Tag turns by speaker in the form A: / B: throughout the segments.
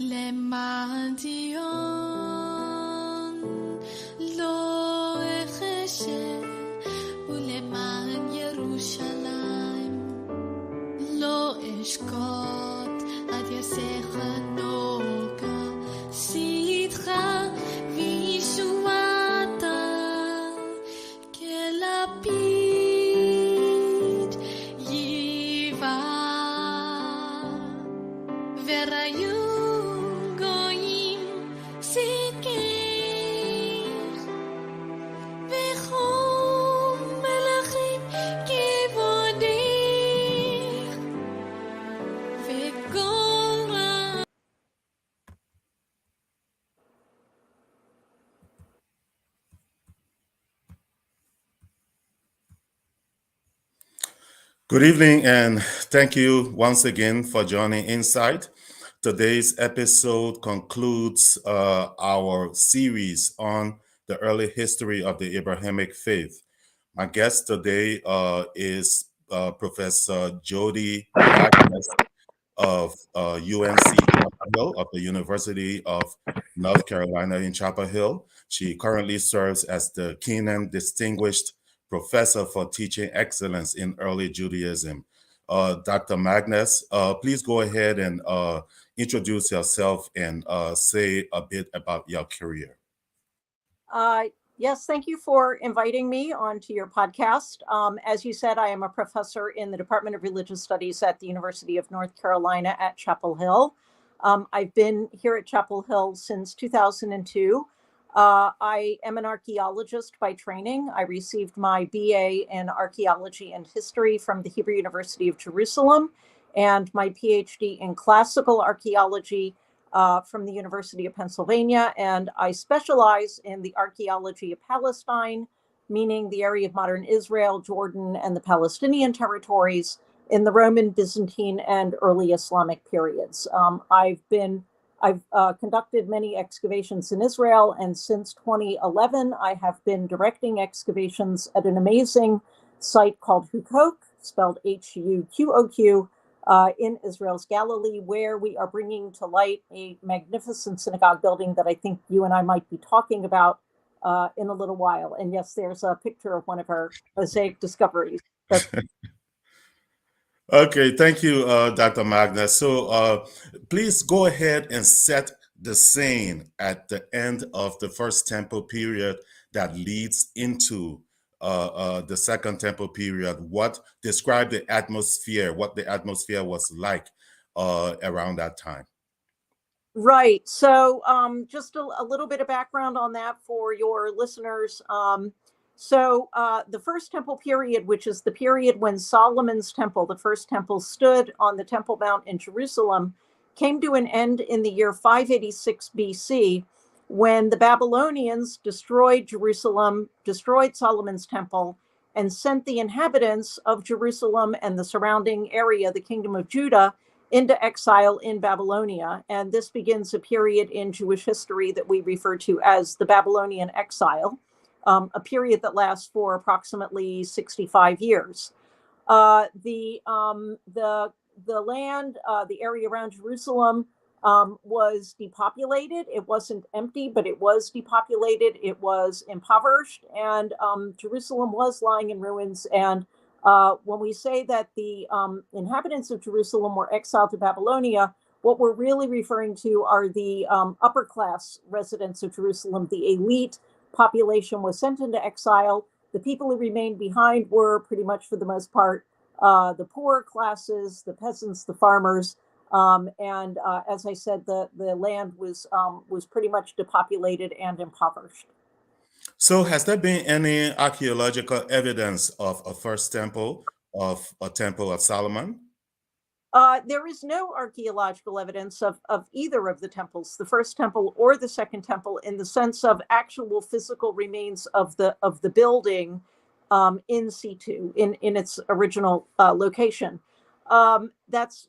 A: למען ציון לא אחשה ולמען ירושלים לא אשקוט עד יעשה חנוכה צדך וישועתה כלפיד ייבא וראיו
B: Good evening, and thank you once again for joining Insight. Today's episode concludes our series on the early history of the Abrahamic faith. My guest today is Professor Jody Magnus of UNC Chapel Hill, of the University of North Carolina in Chapel Hill. She currently serves as the Keenan Distinguished Professor for Teaching Excellence in Early Judaism. Dr. Magnus, please go ahead and introduce yourself and say a bit about your career.
C: Yes, thank you for inviting me onto your podcast. As you said, I am a professor in the Department of Religious Studies at the University of North Carolina at Chapel Hill. I've been here at Chapel Hill since 2002. I am an archaeologist by training. I received my BA in archaeology and history from the Hebrew University of Jerusalem and my PhD in classical archaeology from the University of Pennsylvania. And I specialize in the archaeology of Palestine, meaning the area of modern Israel, Jordan, and the Palestinian territories in the Roman, Byzantine, and early Islamic periods. I've conducted many excavations in Israel, and since 2011, I have been directing excavations at an amazing site called Huqoq, spelled Huqoq, in Israel's Galilee, where we are bringing to light a magnificent synagogue building that I think you and I might be talking about in a little while. And yes, there's a picture of one of our mosaic discoveries.
B: Okay, thank you, Dr. Magnus. So please go ahead and set the scene at the end of the First Temple period that leads into the Second Temple period. Describe the atmosphere, what the atmosphere was like around that time.
C: Right. So just a little bit of background on that for your listeners. So the First Temple period, which is the period when Solomon's temple, the first temple, stood on the Temple Mount in Jerusalem, came to an end in the year 586 BC, when the Babylonians destroyed Jerusalem, destroyed Solomon's temple, and sent the inhabitants of Jerusalem and the surrounding area, the kingdom of Judah, into exile in Babylonia. And this begins a period in Jewish history that we refer to as the Babylonian exile. A period that lasts for approximately 65 years. The land, the area around Jerusalem was depopulated. It wasn't empty, but it was depopulated. It was impoverished, and Jerusalem was lying in ruins. And when we say that the inhabitants of Jerusalem were exiled to Babylonia, what we're really referring to are the upper class residents of Jerusalem, the elite population was sent into exile. The people who remained behind were pretty much, for the most part, the poorer classes, the peasants, the farmers, and as I said, the land was pretty much depopulated and impoverished.
B: So, has there been any archaeological evidence of a first temple, of a temple of Solomon?
C: There is no archaeological evidence of either of the temples, the first temple or the second temple, in the sense of actual physical remains of the building in situ, in its original location. That's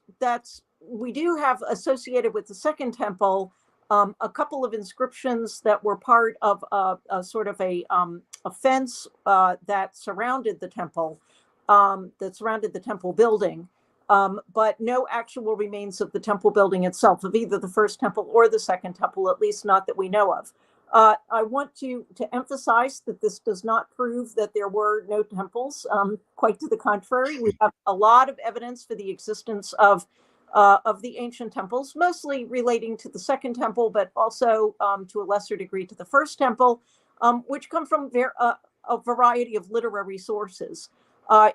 C: we do have associated with the Second Temple a couple of inscriptions that were part of a sort of a fence that surrounded the temple, building. But no actual remains of the temple building itself, of either the First Temple or the Second Temple, at least not that we know of. I want to emphasize that this does not prove that there were no temples. Quite to the contrary, we have a lot of evidence for the existence of the ancient temples, mostly relating to the Second Temple, but also to a lesser degree to the First Temple, which come from a variety of literary sources.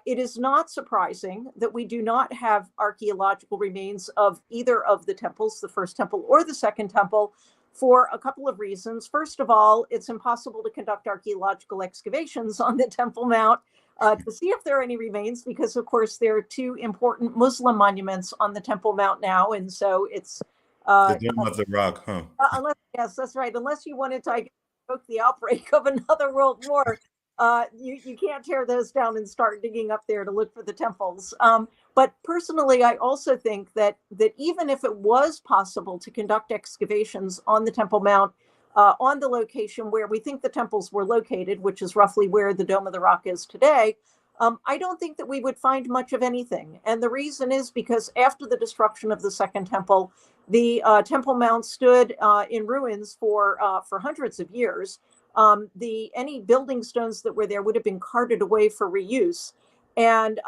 C: It is not surprising that we do not have archaeological remains of either of the temples, the First Temple or the Second Temple, for a couple of reasons. First of all, it's impossible to conduct archaeological excavations on the Temple Mount to see if there are any remains, because, of course, there are two important Muslim monuments on the Temple Mount now, and so it's
B: the Dome of the Rock, huh?
C: Yes, that's right. Unless you wanted to provoke the outbreak of another world war, you can't tear those down and start digging up there to look for the temples. But personally, I also think that even if it was possible to conduct excavations on the Temple Mount, on the location where we think the temples were located, which is roughly where the Dome of the Rock is today, I don't think that we would find much of anything. And the reason is because after the destruction of the Second Temple, the Temple Mount stood in ruins for hundreds of years. Any building stones that were there would have been carted away for reuse, and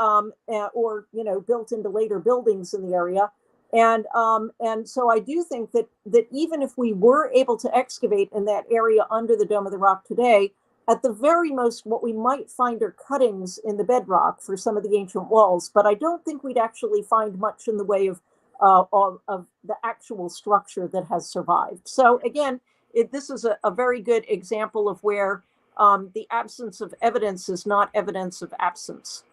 C: or built into later buildings in the area. And so I do think that even if we were able to excavate in that area under the Dome of the Rock today, at the very most, what we might find are cuttings in the bedrock for some of the ancient walls. But I don't think we'd actually find much in the way of the actual structure that has survived. So again, this is a very good example of where the absence of evidence is not evidence of absence.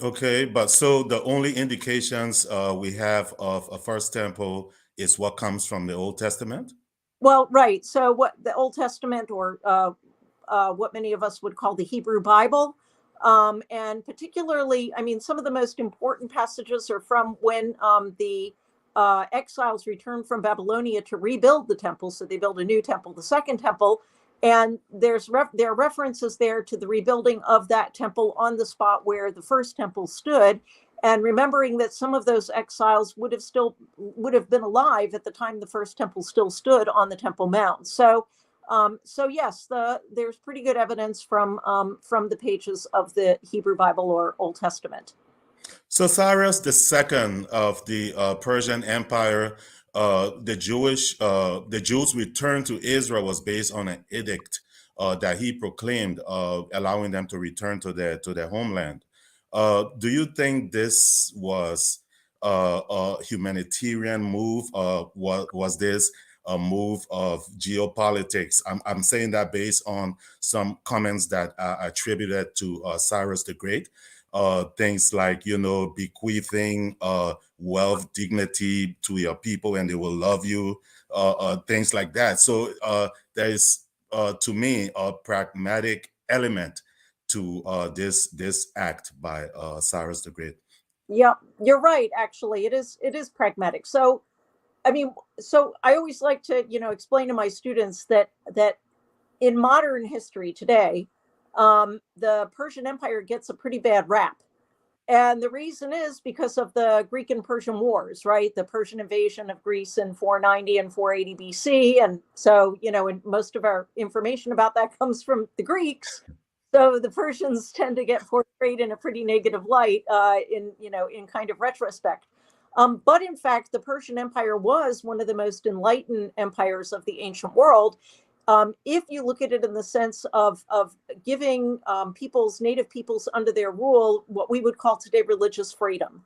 B: Okay, but so the only indications we have of a First Temple is what comes from the Old Testament?
C: Well, right. So what the Old Testament, or what many of us would call the Hebrew Bible, and particularly, I mean, some of the most important passages are from when the exiles returned from Babylonia to rebuild the temple. So they built a new temple, the Second Temple, and there are references there to the rebuilding of that temple on the spot where the First Temple stood. And remembering that some of those exiles would have been alive at the time the First Temple still stood on the Temple Mount. So yes, there's pretty good evidence from the pages of the Hebrew Bible or Old Testament.
B: So Cyrus II of the Persian Empire, the Jews' return to Israel was based on an edict that he proclaimed, allowing them to return to their homeland. Do you think this was a humanitarian move? Was this a move of geopolitics? I'm saying that based on some comments that are attributed to Cyrus the Great. Things like, bequeathing wealth, dignity to your people, and they will love you, things like that. So there is, to me, a pragmatic element to this act by Cyrus the Great.
C: Yeah, you're right. Actually, it is pragmatic. So, I mean, so I always like to, explain to my students that in modern history today, the Persian Empire gets a pretty bad rap. And the reason is because of the Greek and Persian wars, right? The Persian invasion of Greece in 490 and 480 BC. And so, and most of our information about that comes from the Greeks. So the Persians tend to get portrayed in a pretty negative light in kind of retrospect. But in fact, the Persian Empire was one of the most enlightened empires of the ancient world. If you look at it in the sense of giving native peoples under their rule, what we would call today religious freedom.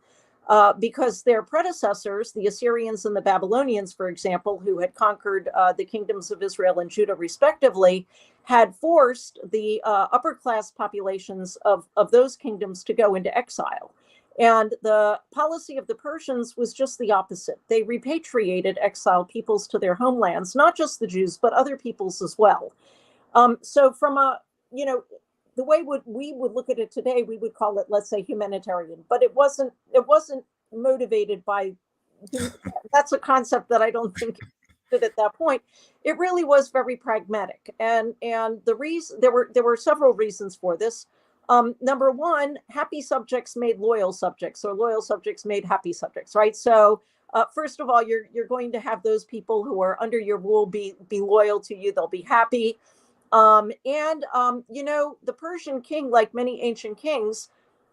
C: Because their predecessors, the Assyrians and the Babylonians, for example, who had conquered the kingdoms of Israel and Judah respectively, had forced the upper class populations of those kingdoms to go into exile. And the policy of the Persians was just the opposite. They repatriated exiled peoples to their homelands, not just the Jews, but other peoples as well. So from the way we would look at it today, we would call it, let's say, humanitarian, but it wasn't motivated by, that's a concept that I don't think at that point. It really was very pragmatic, and the reason, there were several reasons for this. Number one, happy subjects made loyal subjects, or loyal subjects made happy subjects, right? So first of all, you're going to have those people who are under your rule be loyal to you. They'll be happy. The Persian king, like many ancient kings,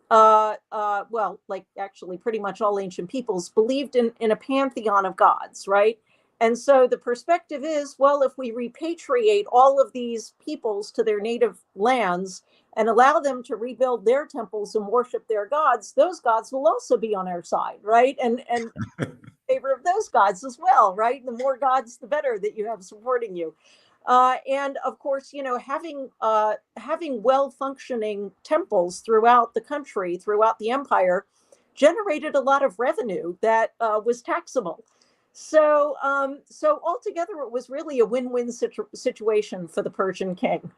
C: well, like actually pretty much all ancient peoples, believed in a pantheon of gods, right? And so the perspective is, well, if we repatriate all of these peoples to their native lands and allow them to rebuild their temples and worship their gods, those gods will also be on our side, right? And favor of those gods as well, right? The more gods, the better that you have supporting you. And of course, having well-functioning temples throughout the country, throughout the empire, generated a lot of revenue that was taxable. So altogether, it was really a win-win situation for the Persian king.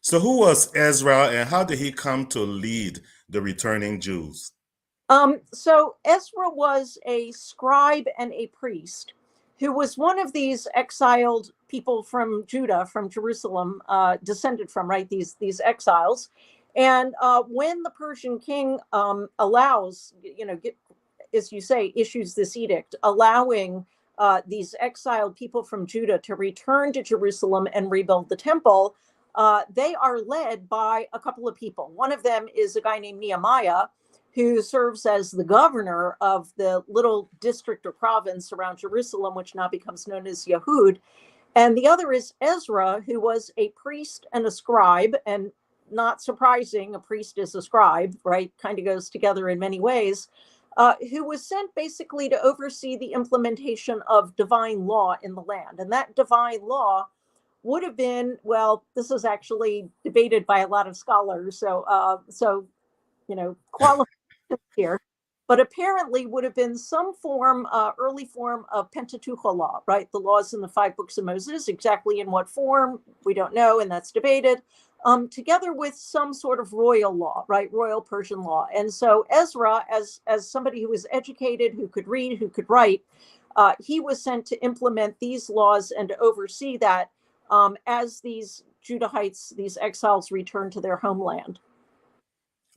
B: So who was Ezra, and how did he come to lead the returning Jews?
C: So Ezra was a scribe and a priest who was one of these exiled people from Judah, from Jerusalem, descended from, right, these exiles. And when the Persian king allows, as you say, issues this edict, allowing these exiled people from Judah to return to Jerusalem and rebuild the temple, they are led by a couple of people. One of them is a guy named Nehemiah, who serves as the governor of the little district or province around Jerusalem, which now becomes known as Yehud. And the other is Ezra, who was a priest and a scribe. And not surprising, a priest is a scribe, right? Kind of goes together in many ways. Who was sent basically to oversee the implementation of divine law in the land. And that divine law would have been, well, this is actually debated by a lot of scholars. So qualified here, but apparently would have been some form, early form of Pentateuch law, right? The laws in the 5 books of Moses. Exactly in what form, we don't know, and that's debated. Together with some sort of royal law, right? Royal Persian law. And so Ezra, as somebody who was educated, who could read, who could write, he was sent to implement these laws and to oversee that as these Judahites, these exiles, returned to their homeland.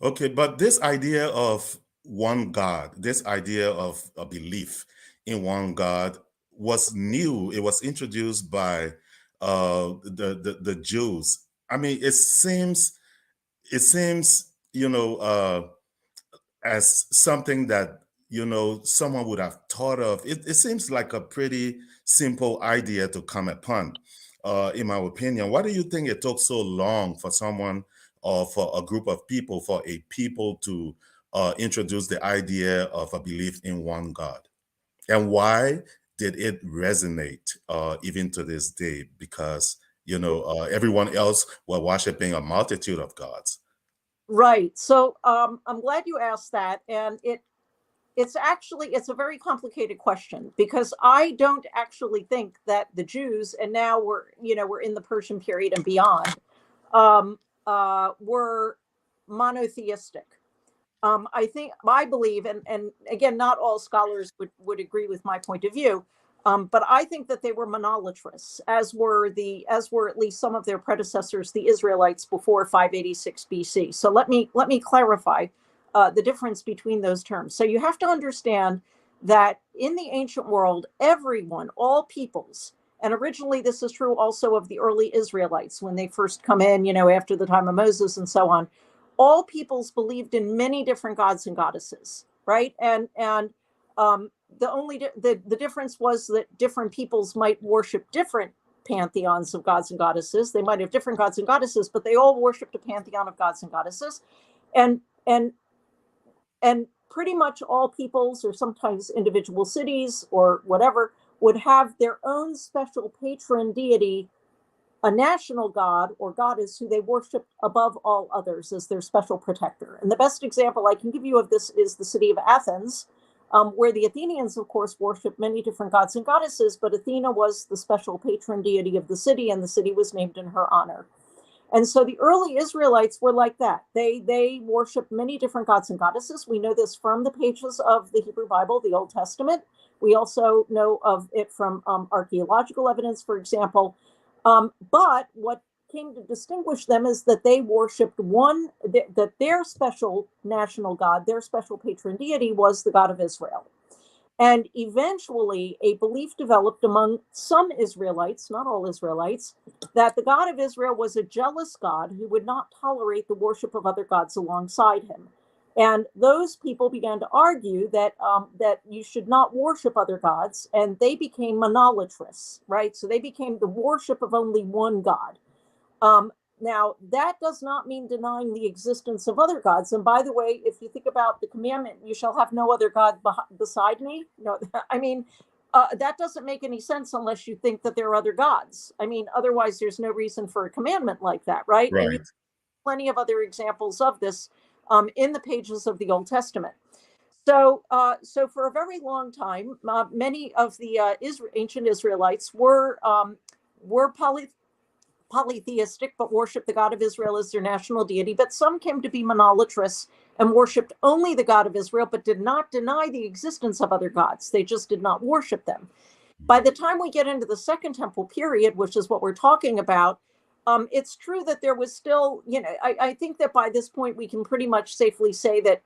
B: Okay, but this idea of one God, this idea of a belief in one God was new. It was introduced by the Jews. I mean, it seems as something that someone would have thought of. It seems like a pretty simple idea to come upon, in my opinion. Why do you think it took so long for someone, or for a group of people, for a people to introduce the idea of a belief in one God? And why did it resonate even to this day? Because everyone else were worshiping a multitude of gods.
C: Right. So I'm glad you asked that. And it's a very complicated question, because I don't actually think that the Jews, and now we're in the Persian period and beyond, were monotheistic. I believe, and again, not all scholars would agree with my point of view, but I think that they were monolatrous, as were at least some of their predecessors, the Israelites, before 586 BC. So let me clarify the difference between those terms. So you have to understand that in the ancient world, everyone, all peoples, and originally this is true also of the early Israelites when they first come in, after the time of Moses and so on, all peoples believed in many different gods and goddesses, right? And the difference was that different peoples might worship different pantheons of gods and goddesses. They might have different gods and goddesses, but they all worshipped a pantheon of gods and goddesses. And pretty much all peoples, or sometimes individual cities or whatever, would have their own special patron deity, a national god or goddess who they worshiped above all others as their special protector. And the best example I can give you of this is the city of Athens, where the Athenians, of course, worshiped many different gods and goddesses, but Athena was the special patron deity of the city, and the city was named in her honor. And so the early Israelites were like that. They worshiped many different gods and goddesses. We know this from the pages of the Hebrew Bible, the Old Testament. We also know of it from archaeological evidence, for example. But what came to distinguish them is that they worshipped that their special national god, their special patron deity was the God of Israel. And eventually, a belief developed among some Israelites, not all Israelites, that the God of Israel was a jealous God who would not tolerate the worship of other gods alongside him. And those people began to argue that that you should not worship other gods, and they became monolatrous, right? So they became the worship of only one God. Now, that does not mean denying the existence of other gods. And by the way, if you think about the commandment, you shall have no other God beside me. No, I mean, that doesn't make any sense unless you think that there are other gods. I mean, otherwise, there's no reason for a commandment like that, right? And you
B: Right.
C: have plenty of other examples of this in the pages of the Old Testament. So for a very long time, many of the ancient Israelites were polytheistic, but worshiped the God of Israel as their national deity. But some came to be monolatrous and worshiped only the God of Israel, but did not deny the existence of other gods. They just did not worship them. By the time we get into the Second Temple period, which is what we're talking about, it's true that there was still, I think that by this point we can pretty much safely say that,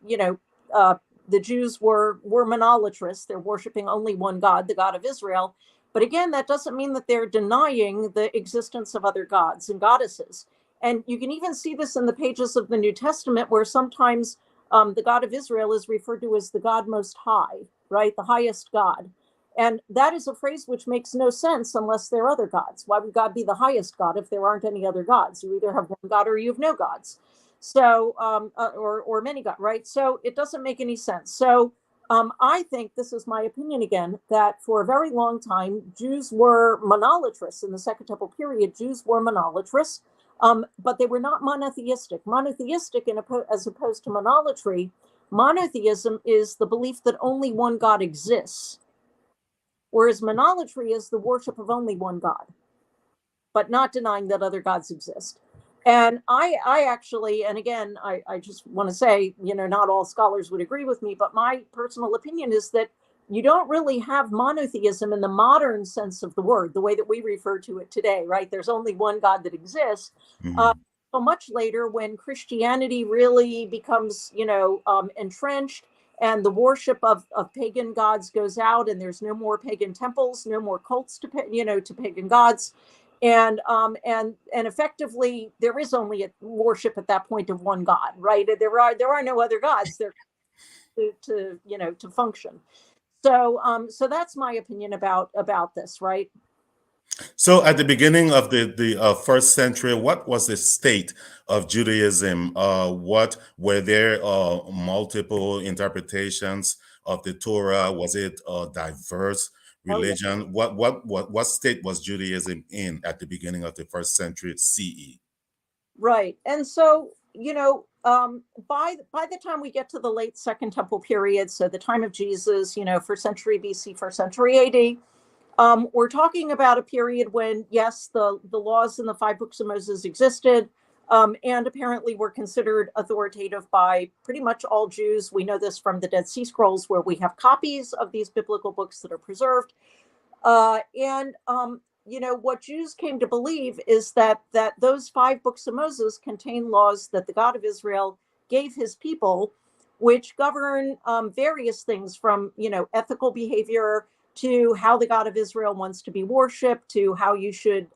C: the Jews were monolatrous. They're worshiping only one God, the God of Israel. But again, that doesn't mean that they're denying the existence of other gods and goddesses. And you can even see this in the pages of the New Testament, where sometimes the God of Israel is referred to as the God Most High, right? The highest God. And that is a phrase which makes no sense unless there are other gods. Why would God be the highest God if there aren't any other gods? You either have one God or you have no gods. So, or many gods, right? So it doesn't make any sense. So I think, this is my opinion again, that for a very long time, Jews were monolatrous. In the Second Temple period, Jews were monolatrous, but they were not monotheistic. Monotheistic, as opposed to monolatry, monotheism is the belief that only one God exists, whereas monolatry is the worship of only one God, but not denying that other gods exist. And I actually, and again, I just want to say, not all scholars would agree with me, but my personal opinion is that you don't really have monotheism in the modern sense of the word, the way that we refer to it today, right? There's only one God that exists.
B: Mhm.
C: So much later, when Christianity really becomes, entrenched, and the worship of pagan gods goes out, and there's no more pagan temples, no more cults to pagan gods, and effectively there is only a worship at that point of one God, right? There are no other gods there to function. So that's my opinion about this, right?
B: So, at the beginning of the first century, what was the state of Judaism? What were there multiple interpretations of the Torah? Was it a diverse
C: Oh yeah.
B: religion? What state was Judaism in at the beginning of the first century CE?
C: Right. And so, by the time we get to the late Second Temple period, so the time of Jesus, first century BC, first century AD, we're talking about a period when, yes, the laws in the five books of Moses existed, and apparently were considered authoritative by pretty much all Jews. We know this from the Dead Sea Scrolls, where we have copies of these biblical books that are preserved. And what Jews came to believe is that those five books of Moses contain laws that the God of Israel gave his people, which govern various things from ethical behavior to how the God of Israel wants to be worshipped, to how you should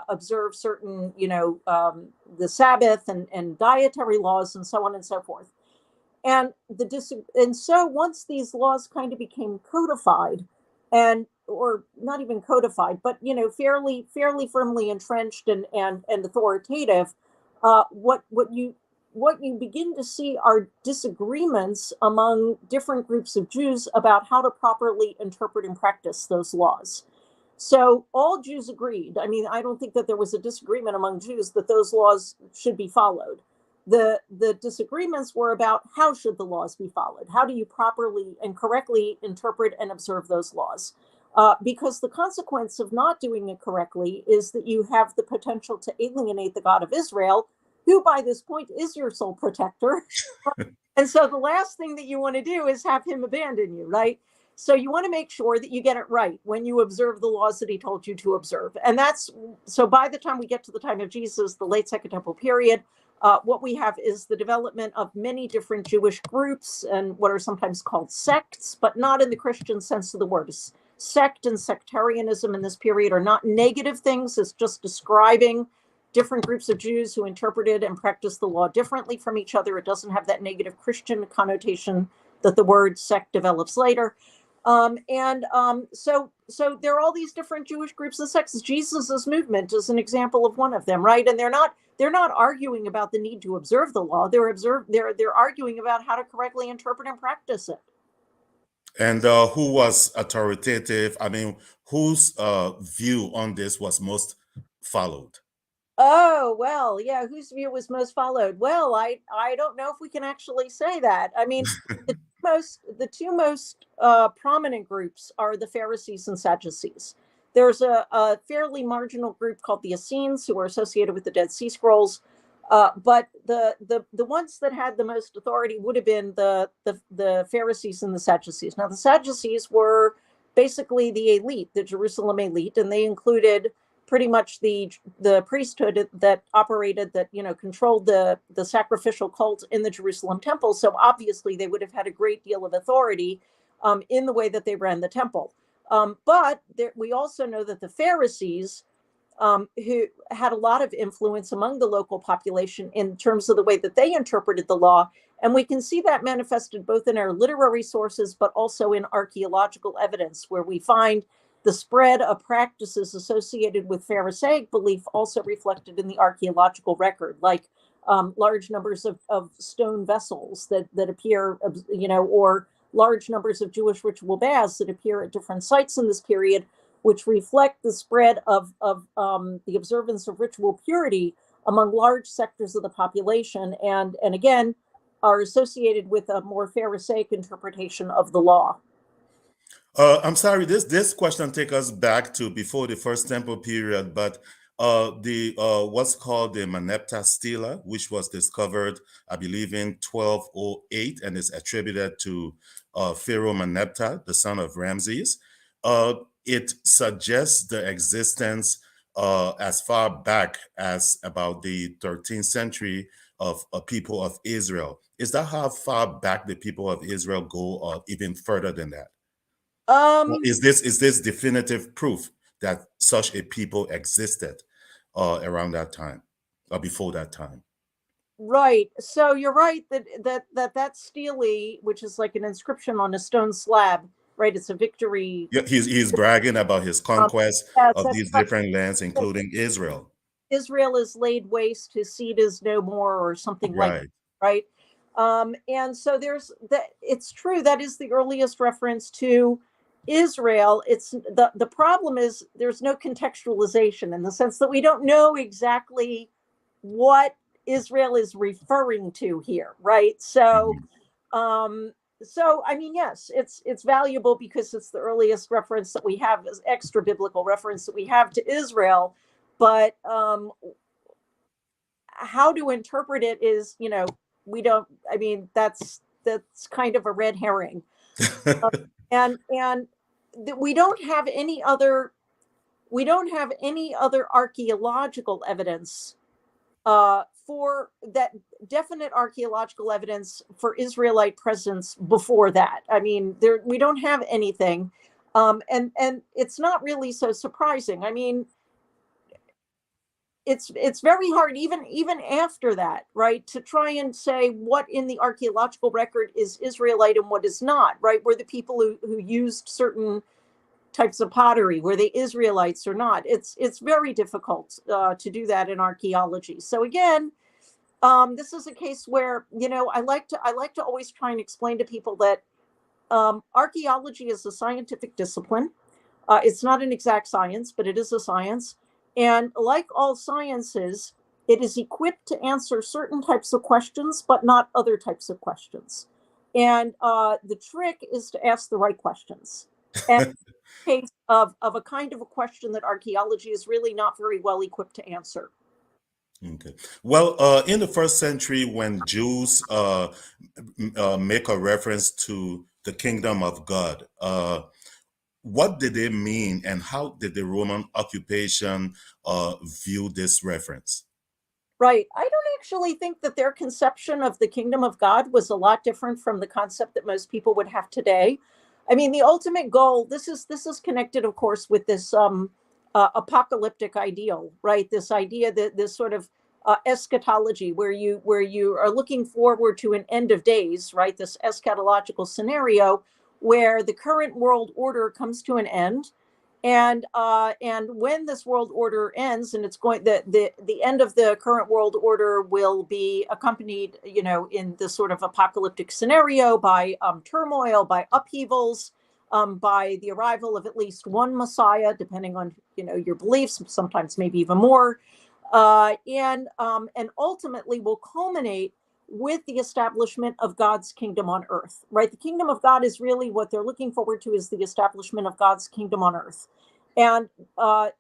C: observe certain the Sabbath and dietary laws and so on and so forth. And so once these laws kind of became codified, and or not even codified, but fairly firmly entrenched and authoritative, what you begin to see are disagreements among different groups of Jews about how to properly interpret and practice those laws. So all Jews agreed. I mean, I don't think that there was a disagreement among Jews that those laws should be followed. The disagreements were about how should the laws be followed? How do you properly and correctly interpret and observe those laws? because the consequence of not doing it correctly is that you have the potential to alienate the God of Israel, who by this point is your sole protector. And so the last thing that you want to do is have him abandon you, right? So you want to make sure that you get it right when you observe the laws that he told you to observe. And that's, so by the time we get to the time of Jesus, the late Second Temple period, what we have is the development of many different Jewish groups and what are sometimes called sects, but not in the Christian sense of the word. Sect and sectarianism in this period are not negative things. It's just describing different groups of Jews who interpreted and practiced the law differently from each other. It doesn't have that negative Christian connotation that the word sect develops later. So there are all these different Jewish groups and sects. Jesus's movement is an example of one of them, right? And they're not arguing about the need to observe the law. They're arguing about how to correctly interpret and practice it.
B: And who was authoritative? I mean, whose view on this was most followed?
C: Oh, well, yeah, whose view was most followed? Well, I don't know if we can actually say that. I mean, the two most prominent groups are the Pharisees and Sadducees. There's a fairly marginal group called the Essenes who are associated with the Dead Sea Scrolls. But the ones that had the most authority would have been the Pharisees and the Sadducees. Now, the Sadducees were basically the elite, the Jerusalem elite, and they included pretty much the priesthood that operated, that controlled the sacrificial cult in the Jerusalem temple. So obviously they would have had a great deal of authority in the way that they ran the temple. But we also know that the Pharisees, who had a lot of influence among the local population in terms of the way that they interpreted the law. And we can see that manifested both in our literary sources, but also in archaeological evidence, where we find the spread of practices associated with Pharisaic belief also reflected in the archaeological record, like large numbers of stone vessels that appear, or large numbers of Jewish ritual baths that appear at different sites in this period, which reflect the spread of the observance of ritual purity among large sectors of the population, and again, are associated with a more Pharisaic interpretation of the law.
B: I'm sorry, this question takes us back to before the First Temple period, but the what's called the Merneptah stela, which was discovered, I believe, in 1208, and is attributed to Pharaoh Merneptah, the son of Ramses. It suggests the existence as far back as about the 13th century of people of Israel. Is that how far back the people of Israel go, or even further than that? Is this definitive proof that such a people existed around that time or before that time?
C: Right. So you're right that stele, which is like an inscription on a stone slab, right? It's a victory.
B: Yeah, he's bragging about his conquest
C: yes,
B: of these different lands, including Israel.
C: Israel is laid waste, his seed is no more, or something like that, right? And so there's that. It's true, that is the earliest reference to Israel. It's the problem is there's no contextualization, in the sense that we don't know exactly what Israel is referring to here, right? So I mean, yes, it's valuable because it's the earliest reference that we have, as extra biblical reference that we have to Israel. But how to interpret it is, we don't. I mean, that's kind of a red herring, and we don't have any other archaeological evidence for that, definite archaeological evidence for Israelite presence before that. I mean, we don't have anything, and it's not really so surprising. I mean, it's very hard, even after that, right, to try and say what in the archaeological record is Israelite and what is not, right? Were the people who used certain types of pottery, were they Israelites or not? It's very difficult to do that in archaeology. So again, this is a case where I like to always try and explain to people that archaeology is a scientific discipline. It's not an exact science, but it is a science. And like all sciences, it is equipped to answer certain types of questions, but not other types of questions. And the trick is to ask the right questions. And case of a kind of a question that archaeology is really not very well equipped to answer.
B: Okay. Well, in the first century, when Jews make a reference to the kingdom of God, what did they mean, and how did the Roman occupation view this reference?
C: Right. I don't actually think that their conception of the kingdom of God was a lot different from the concept that most people would have today. I mean, the ultimate goal, this is connected, of course, with this apocalyptic ideal, right? This idea that this sort of eschatology where you are looking forward to an end of days, right? This eschatological scenario where the current world order comes to an end, and when this world order ends, and it's going the end of the current world order will be accompanied, in this sort of apocalyptic scenario by turmoil, by upheavals, by the arrival of at least one Messiah, depending on your beliefs, sometimes maybe even more, and ultimately will culminate with the establishment of God's kingdom on earth, right? The kingdom of God is really what they're looking forward to, is the establishment of God's kingdom on earth. And,
B: I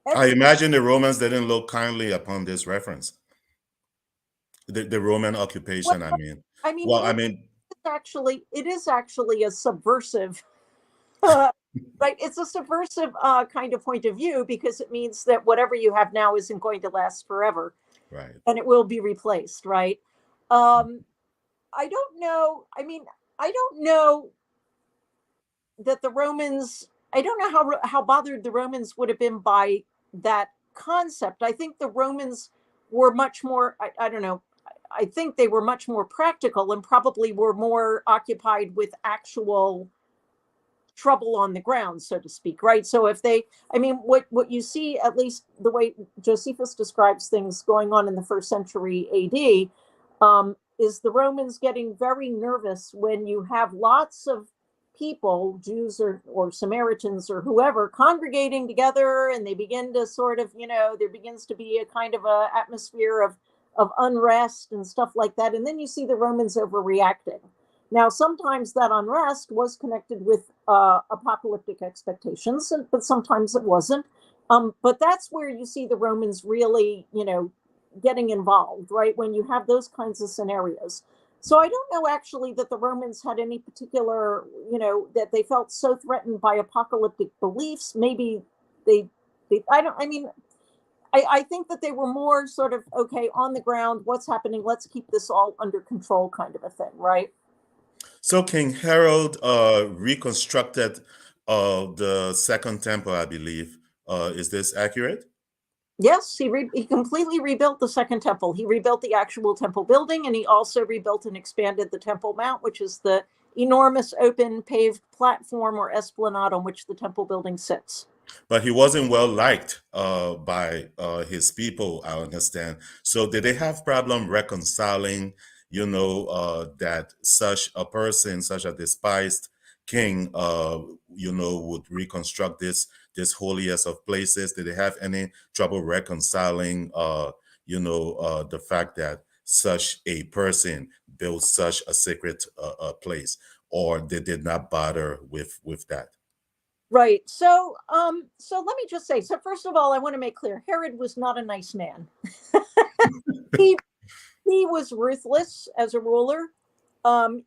B: imagine the Romans didn't look kindly upon this reference. The Roman occupation,
C: well,
B: I mean.
C: I mean,
B: Well, I mean,
C: it is actually a subversive, right? It's a subversive kind of point of view, because it means that whatever you have now isn't going to last forever.
B: right.
C: And it will be replaced, right? I don't know. I mean, I don't know that the Romans, I don't know how bothered the Romans would have been by that concept. I think the Romans were much more, I don't know, I think they were much more practical and probably were more occupied with actual trouble on the ground, so to speak, right? So if they, I mean, what you see, at least the way Josephus describes things going on in the first century AD, is the Romans getting very nervous when you have lots of people, Jews or Samaritans or whoever, congregating together, and they begin to sort of, there begins to be a kind of a atmosphere of unrest and stuff like that. And then you see the Romans overreacting. Now, sometimes that unrest was connected with apocalyptic expectations, but sometimes it wasn't. But that's where you see the Romans really, getting involved, right? When you have those kinds of scenarios. So I don't know actually that the Romans had any particular, that they felt so threatened by apocalyptic beliefs. Maybe I think that they were more sort of, okay, on the ground, what's happening? Let's keep this all under control kind of a thing, right?
B: So King Herod reconstructed the Second Temple, I believe. Is this accurate?
C: Yes, he completely rebuilt the Second Temple. He rebuilt the actual temple building, and he also rebuilt and expanded the Temple Mount, which is the enormous open paved platform or esplanade on which the temple building sits.
B: But he wasn't well liked by his people, I understand. So did they have problem reconciling, that such a person, such a despised king, would reconstruct this holiest of places? Did they have any trouble reconciling, the fact that such a person built such a sacred place, or they did not bother with that?
C: Right. So let me just say, so first of all, I want to make clear, Herod was not a nice man. he was ruthless as a ruler.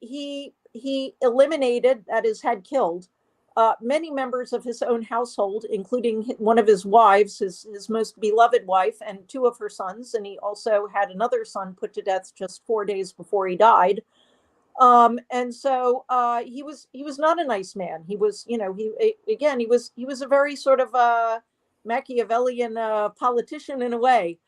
C: He eliminated, that is, had killed many members of his own household, including one of his wives, his most beloved wife, and two of her sons. And he also had another son put to death just 4 days before he died. And so he was not a nice man. He was, he was a very sort of Machiavellian politician in a way.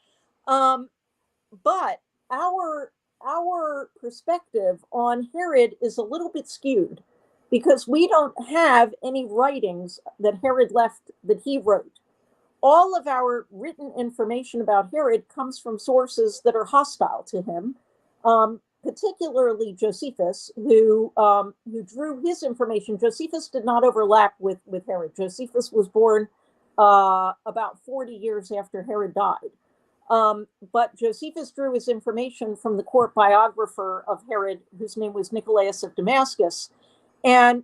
C: But our perspective on Herod is a little bit skewed, because we don't have any writings that Herod left that he wrote. All of our written information about Herod comes from sources that are hostile to him, particularly Josephus, who drew his information. Josephus did not overlap with Herod. Josephus was born about 40 years after Herod died. But Josephus drew his information from the court biographer of Herod, whose name was Nicolaus of Damascus. And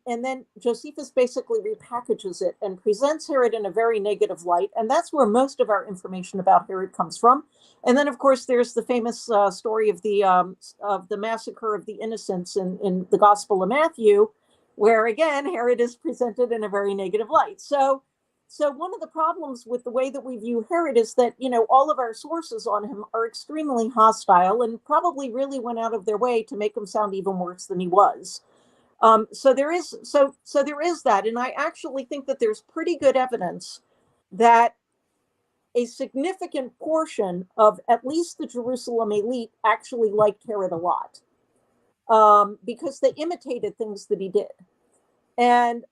C: then Josephus basically repackages it and presents Herod in a very negative light, and that's where most of our information about Herod comes from. And then, of course, there's the famous story of the massacre of the innocents in the Gospel of Matthew, where again Herod is presented in a very negative light. So one of the problems with the way that we view Herod is that all of our sources on him are extremely hostile and probably really went out of their way to make him sound even worse than he was. So there is that, and I actually think that there's pretty good evidence that a significant portion of at least the Jerusalem elite actually liked Herod a lot, because they imitated things that he did, and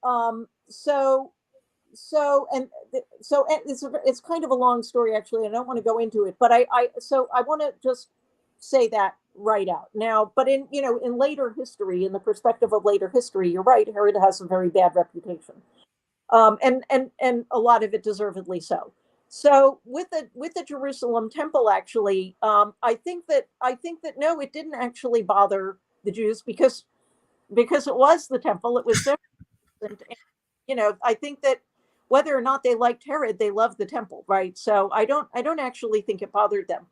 C: it's kind of a long story actually. I don't want to go into it, but I want to just say that right out now. But in later history, in the perspective of later history, you're right. Herod has a very bad reputation, and a lot of it deservedly so. So with the Jerusalem temple, actually, I think that no, it didn't actually bother the Jews because it was the temple. It was their, and I think that whether or not they liked Herod, they loved the temple, right? So I don't actually think it bothered them.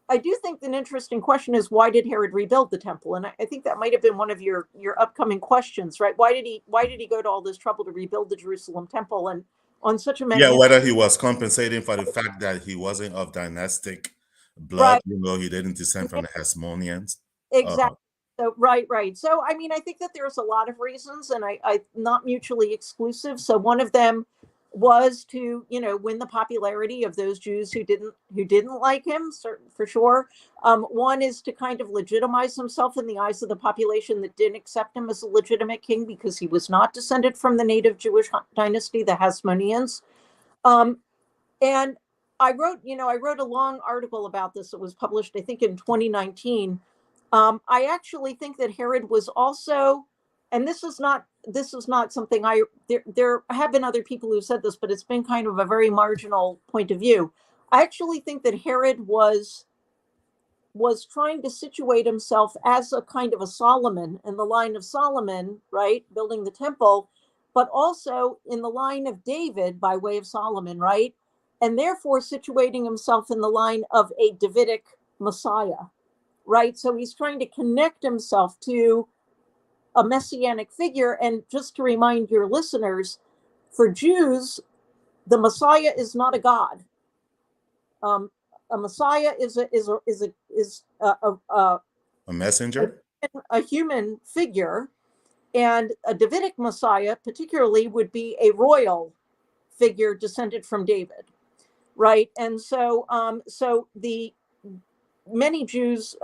C: I do think an interesting question is, why did Herod rebuild the temple? And I think that might have been one of your upcoming questions, right? Why did he go to all this trouble to rebuild the Jerusalem temple and on such a
B: Yeah,
C: magnificent,
B: whether he was compensating for the fact that he wasn't of dynastic blood,
C: right?
B: he didn't descend from the Hasmoneans.
C: Exactly. So right. So I mean, I think that there's a lot of reasons, and I not mutually exclusive. So one of them was to win the popularity of those Jews who didn't like him, for sure. One is to kind of legitimize himself in the eyes of the population that didn't accept him as a legitimate king because he was not descended from the native Jewish dynasty, the Hasmoneans. And I wrote a long article about this. It was published, I think, in 2019. I actually think that Herod was also, and this is not something there have been other people who said this, but it's been kind of a very marginal point of view. I actually think that Herod was trying to situate himself as a kind of a Solomon in the line of Solomon, right, building the temple, but also in the line of David by way of Solomon, right, and therefore situating himself in the line of a Davidic Messiah, right? So he's trying to connect himself to a messianic figure. And just to remind your listeners, for Jews, the Messiah is not a god. A Messiah is a
B: messenger,
C: a human figure, and a Davidic Messiah, particularly, would be a royal figure descended from David, right? And so, the many Jews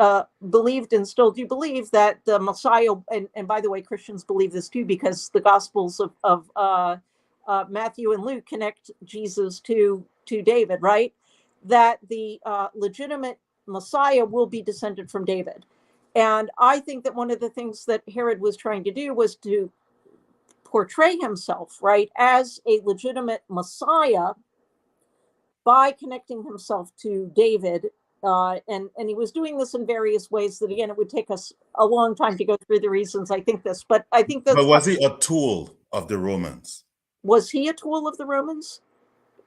C: believed and still do believe that the Messiah, and by the way, Christians believe this too, because the Gospels of Matthew and Luke connect Jesus to David, right? That the legitimate Messiah will be descended from David. And I think that one of the things that Herod was trying to do was to portray himself, right, as a legitimate Messiah by connecting himself to David. And he was doing this in various ways that, again, it would take us a long time to go through the reasons I think this, but I think
B: but
C: that's
B: was he a tool of the Romans?
C: Was he a tool of the Romans?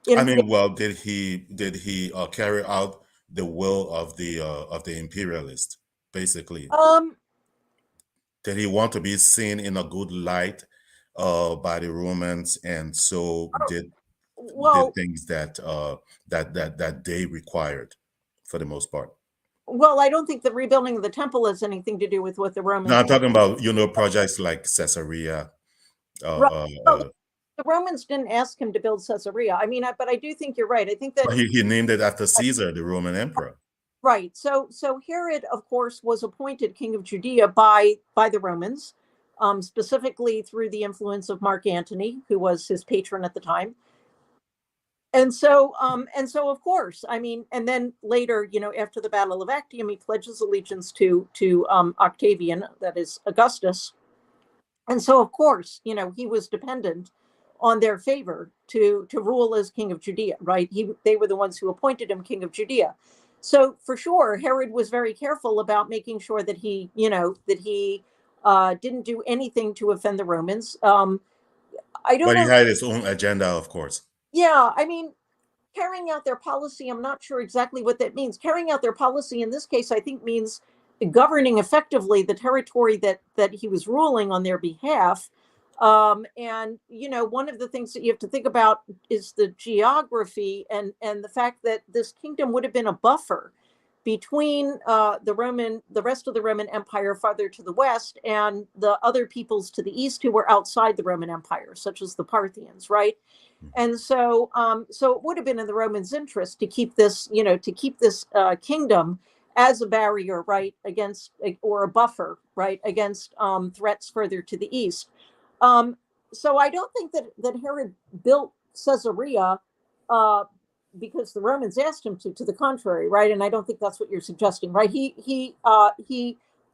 B: I mean, well, did he carry out the will of the imperialist, basically? Did he want to be seen in a good light by the Romans, and so did things that that they required for the most part?
C: Well, I don't think the rebuilding of the temple has anything to do with what the Romans.
B: No, I'm talking about projects like Caesarea.
C: The Romans didn't ask him to build Caesarea. I mean, but I do think you're right. I think that
B: he named it after Caesar, the Roman emperor.
C: Right. So Herod, of course, was appointed king of Judea by the Romans, specifically through the influence of Mark Antony, who was his patron at the time. And so of course, I mean, and then later, after the Battle of Actium, he pledges allegiance to Octavian, that is Augustus. And so, of course, he was dependent on their favor to rule as king of Judea, right? They were the ones who appointed him king of Judea. So for sure, Herod was very careful about making sure that he didn't do anything to offend the Romans. I don't
B: But he
C: know.
B: had his own agenda, of course.
C: Yeah, I mean, carrying out their policy, I'm not sure exactly what that means. Carrying out their policy in this case, I think, means governing effectively the territory that he was ruling on their behalf. And one of the things that you have to think about is the geography and the fact that this kingdom would have been a buffer between the rest of the Roman Empire farther to the west and the other peoples to the east who were outside the Roman Empire, such as the Parthians, right? And so, so it would have been in the Romans' interest to keep this, kingdom as a barrier, right, against, or a buffer, right, against threats further to the east. So I don't think that Herod built Caesarea because the Romans asked him to. To the contrary, right? And I don't think that's what you're suggesting, right?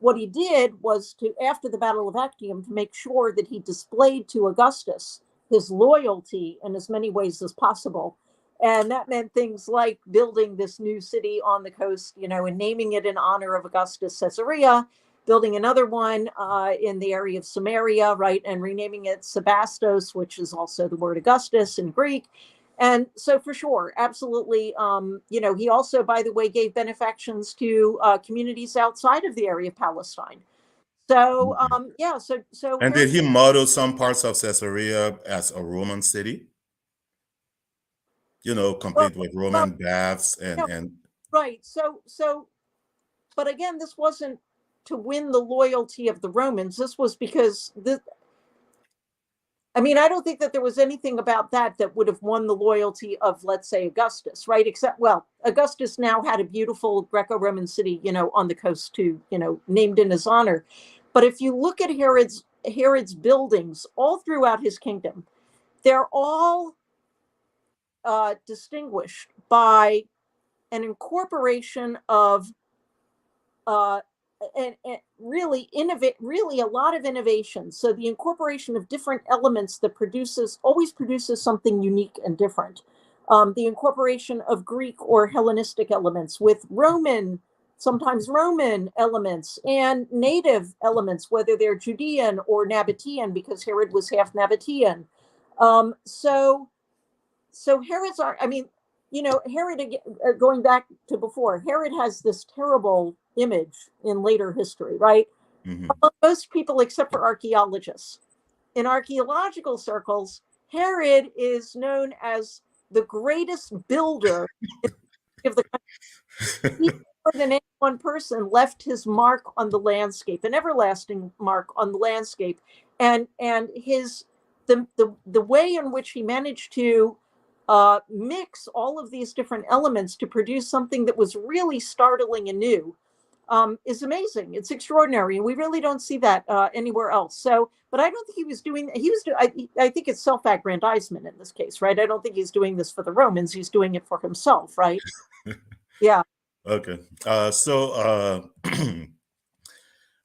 C: What he did was to, after the Battle of Actium, to make sure that he displayed to Augustus his loyalty in as many ways as possible. And that meant things like building this new city on the coast, and naming it in honor of Augustus, Caesarea, building another one in the area of Samaria, right, and renaming it Sebastos, which is also the word Augustus in Greek. And so for sure, absolutely, he also, by the way, gave benefactions to communities outside of the area of Palestine. So,
B: And did he model some parts of Caesarea as a Roman city? Complete with Roman baths and
C: right. So, but again, this wasn't to win the loyalty of the Romans. This was because I don't think that there was anything about that would have won the loyalty of, let's say, Augustus, right? Except, well, Augustus now had a beautiful Greco-Roman city, on the coast too, named in his honor. But if you look at Herod's buildings all throughout his kingdom, they're all distinguished by an incorporation of and really a lot of innovation. So the incorporation of different elements that always produces something unique and different. The incorporation of Greek or Hellenistic elements with sometimes Roman elements and native elements, whether they're Judean or Nabatean, because Herod was half Nabatean. So Herod's Herod, going back to before, Herod has this terrible image in later history, right?
B: Mm-hmm.
C: Most people, except for archaeologists. In archaeological circles, Herod is known as the greatest builder of the country. He, more than any one person, left his mark on the landscape, an everlasting mark on the landscape, and the way in which he managed to mix all of these different elements to produce something that was really startling and new is amazing. It's extraordinary, and we really don't see that anywhere else. So, but I don't think he was doing. I think it's self-aggrandizement in this case, right? I don't think he's doing this for the Romans. He's doing it for himself, right? Yeah.
B: Okay. So,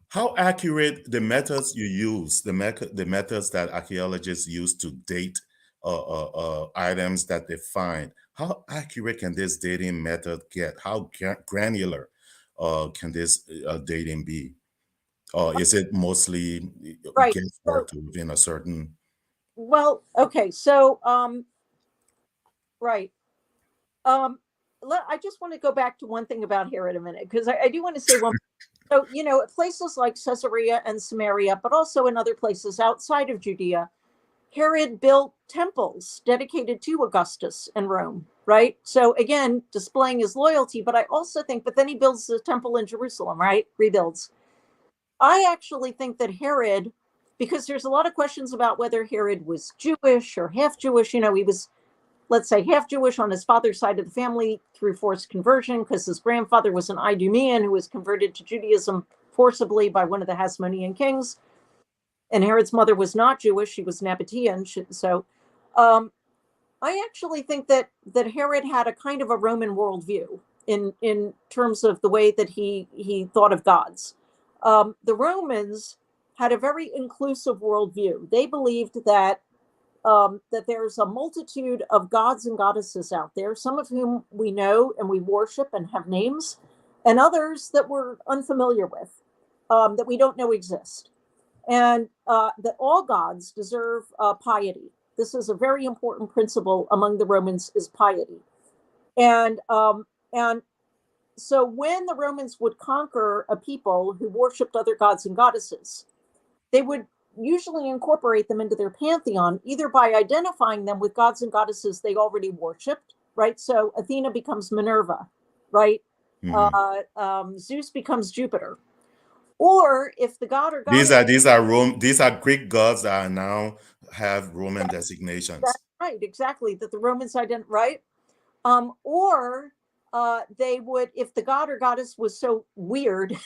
B: how accurate the methods you use, the methods that archaeologists use to date items that they find? How accurate can this dating method get? How granular can this dating be? Or is it mostly
C: Right.
B: guesswork within a certain?
C: Well, okay. So, right. I just want to go back to one thing about Herod a minute, because I do want to say one. So, places like Caesarea and Samaria, but also in other places outside of Judea, Herod built temples dedicated to Augustus and Rome, right? So again, displaying his loyalty, but I also think, but then he builds the temple in Jerusalem, right? Rebuilds. I actually think that Herod, because there's a lot of questions about whether Herod was Jewish or half Jewish, he was, let's say, half Jewish on his father's side of the family through forced conversion, because his grandfather was an Idumean who was converted to Judaism forcibly by one of the Hasmonean kings. And Herod's mother was not Jewish; she was Nabatean. So, I actually think that Herod had a kind of a Roman worldview in terms of the way that he thought of gods. The Romans had a very inclusive worldview. They believed that that there's a multitude of gods and goddesses out there, some of whom we know and we worship and have names, and others that we're unfamiliar with, that we don't know exist. and that all gods deserve piety. This is a very important principle among the Romans, is piety. And so when the Romans would conquer a people who worshipped other gods and goddesses, they would usually incorporate them into their pantheon, either by identifying them with gods and goddesses they already worshipped, right? So Athena becomes Minerva, right? Zeus becomes Jupiter. Or if the god or goddess...
B: These are Greek gods that now have Roman designations.
C: That's right, exactly, that the Romans identify, right? Or they would, if the god or goddess was so weird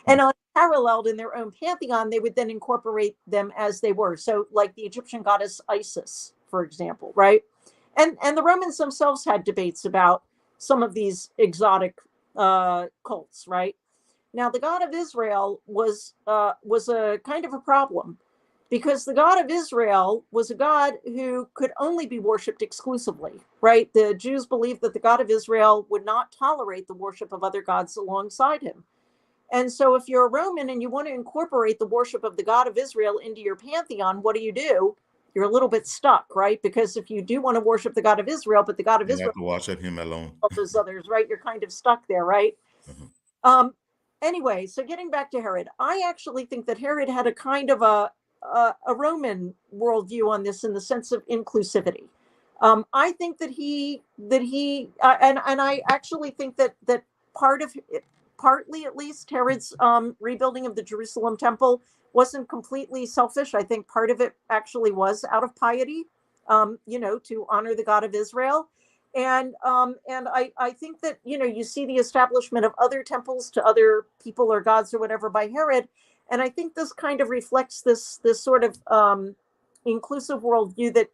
C: and unparalleled in their own pantheon, they would then incorporate them as they were. So like the Egyptian goddess Isis, for example, right? And the Romans themselves had debates about some of these exotic cults, right? Now, the God of Israel was a kind of a problem, because the God of Israel was a God who could only be worshipped exclusively, right? The Jews believed that the God of Israel would not tolerate the worship of other gods alongside him. And so if you're a Roman and you want to incorporate the worship of the God of Israel into your pantheon, what do? You're a little bit stuck, right? Because if you do want to worship the God of Israel, but the God of Israel
B: have to worship him alone,
C: those others, right? You're kind of stuck there, right? Anyway, so getting back to Herod, I actually think that Herod had a kind of a Roman worldview on this, in the sense of inclusivity. I think that and I actually think that partly at least, Herod's rebuilding of the Jerusalem temple wasn't completely selfish. I think part of it actually was out of piety, to honor the God of Israel. And I think that, you see the establishment of other temples to other people or gods or whatever by Herod. And I think this kind of reflects this sort of inclusive worldview that,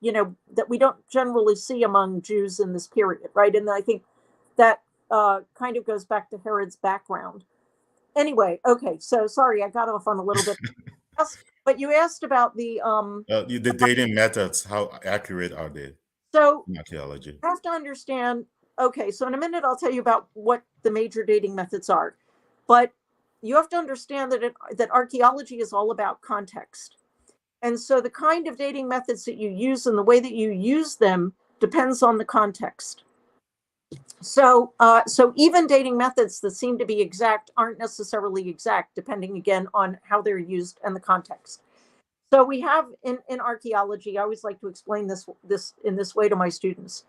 C: that we don't generally see among Jews in this period, right? And I think that kind of goes back to Herod's background. Anyway, okay, so sorry, I got off on a little bit. But you asked about the
B: dating methods. How accurate are they?
C: So
B: in archaeology,
C: you have to understand. Okay, so in a minute I'll tell you about what the major dating methods are, but you have to understand that archaeology is all about context, and so the kind of dating methods that you use and the way that you use them depends on the context. So even dating methods that seem to be exact aren't necessarily exact, depending again on how they're used and the context. So we have in archaeology, I always like to explain this in this way to my students.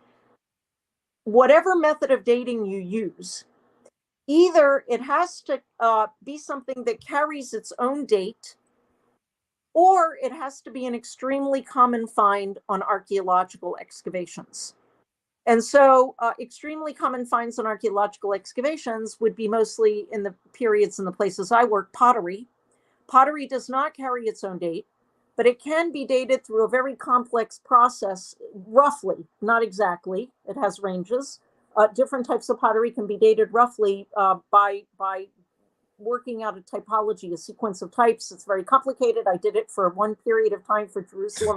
C: Whatever method of dating you use, either it has to be something that carries its own date, or it has to be an extremely common find on archaeological excavations. And so extremely common finds on archaeological excavations would be mostly in the periods and the places I work, pottery. Pottery does not carry its own date, but it can be dated through a very complex process, roughly, not exactly. It has ranges. Different types of pottery can be dated roughly by working out a typology, a sequence of types. It's very complicated. I did it for one period of time for Jerusalem.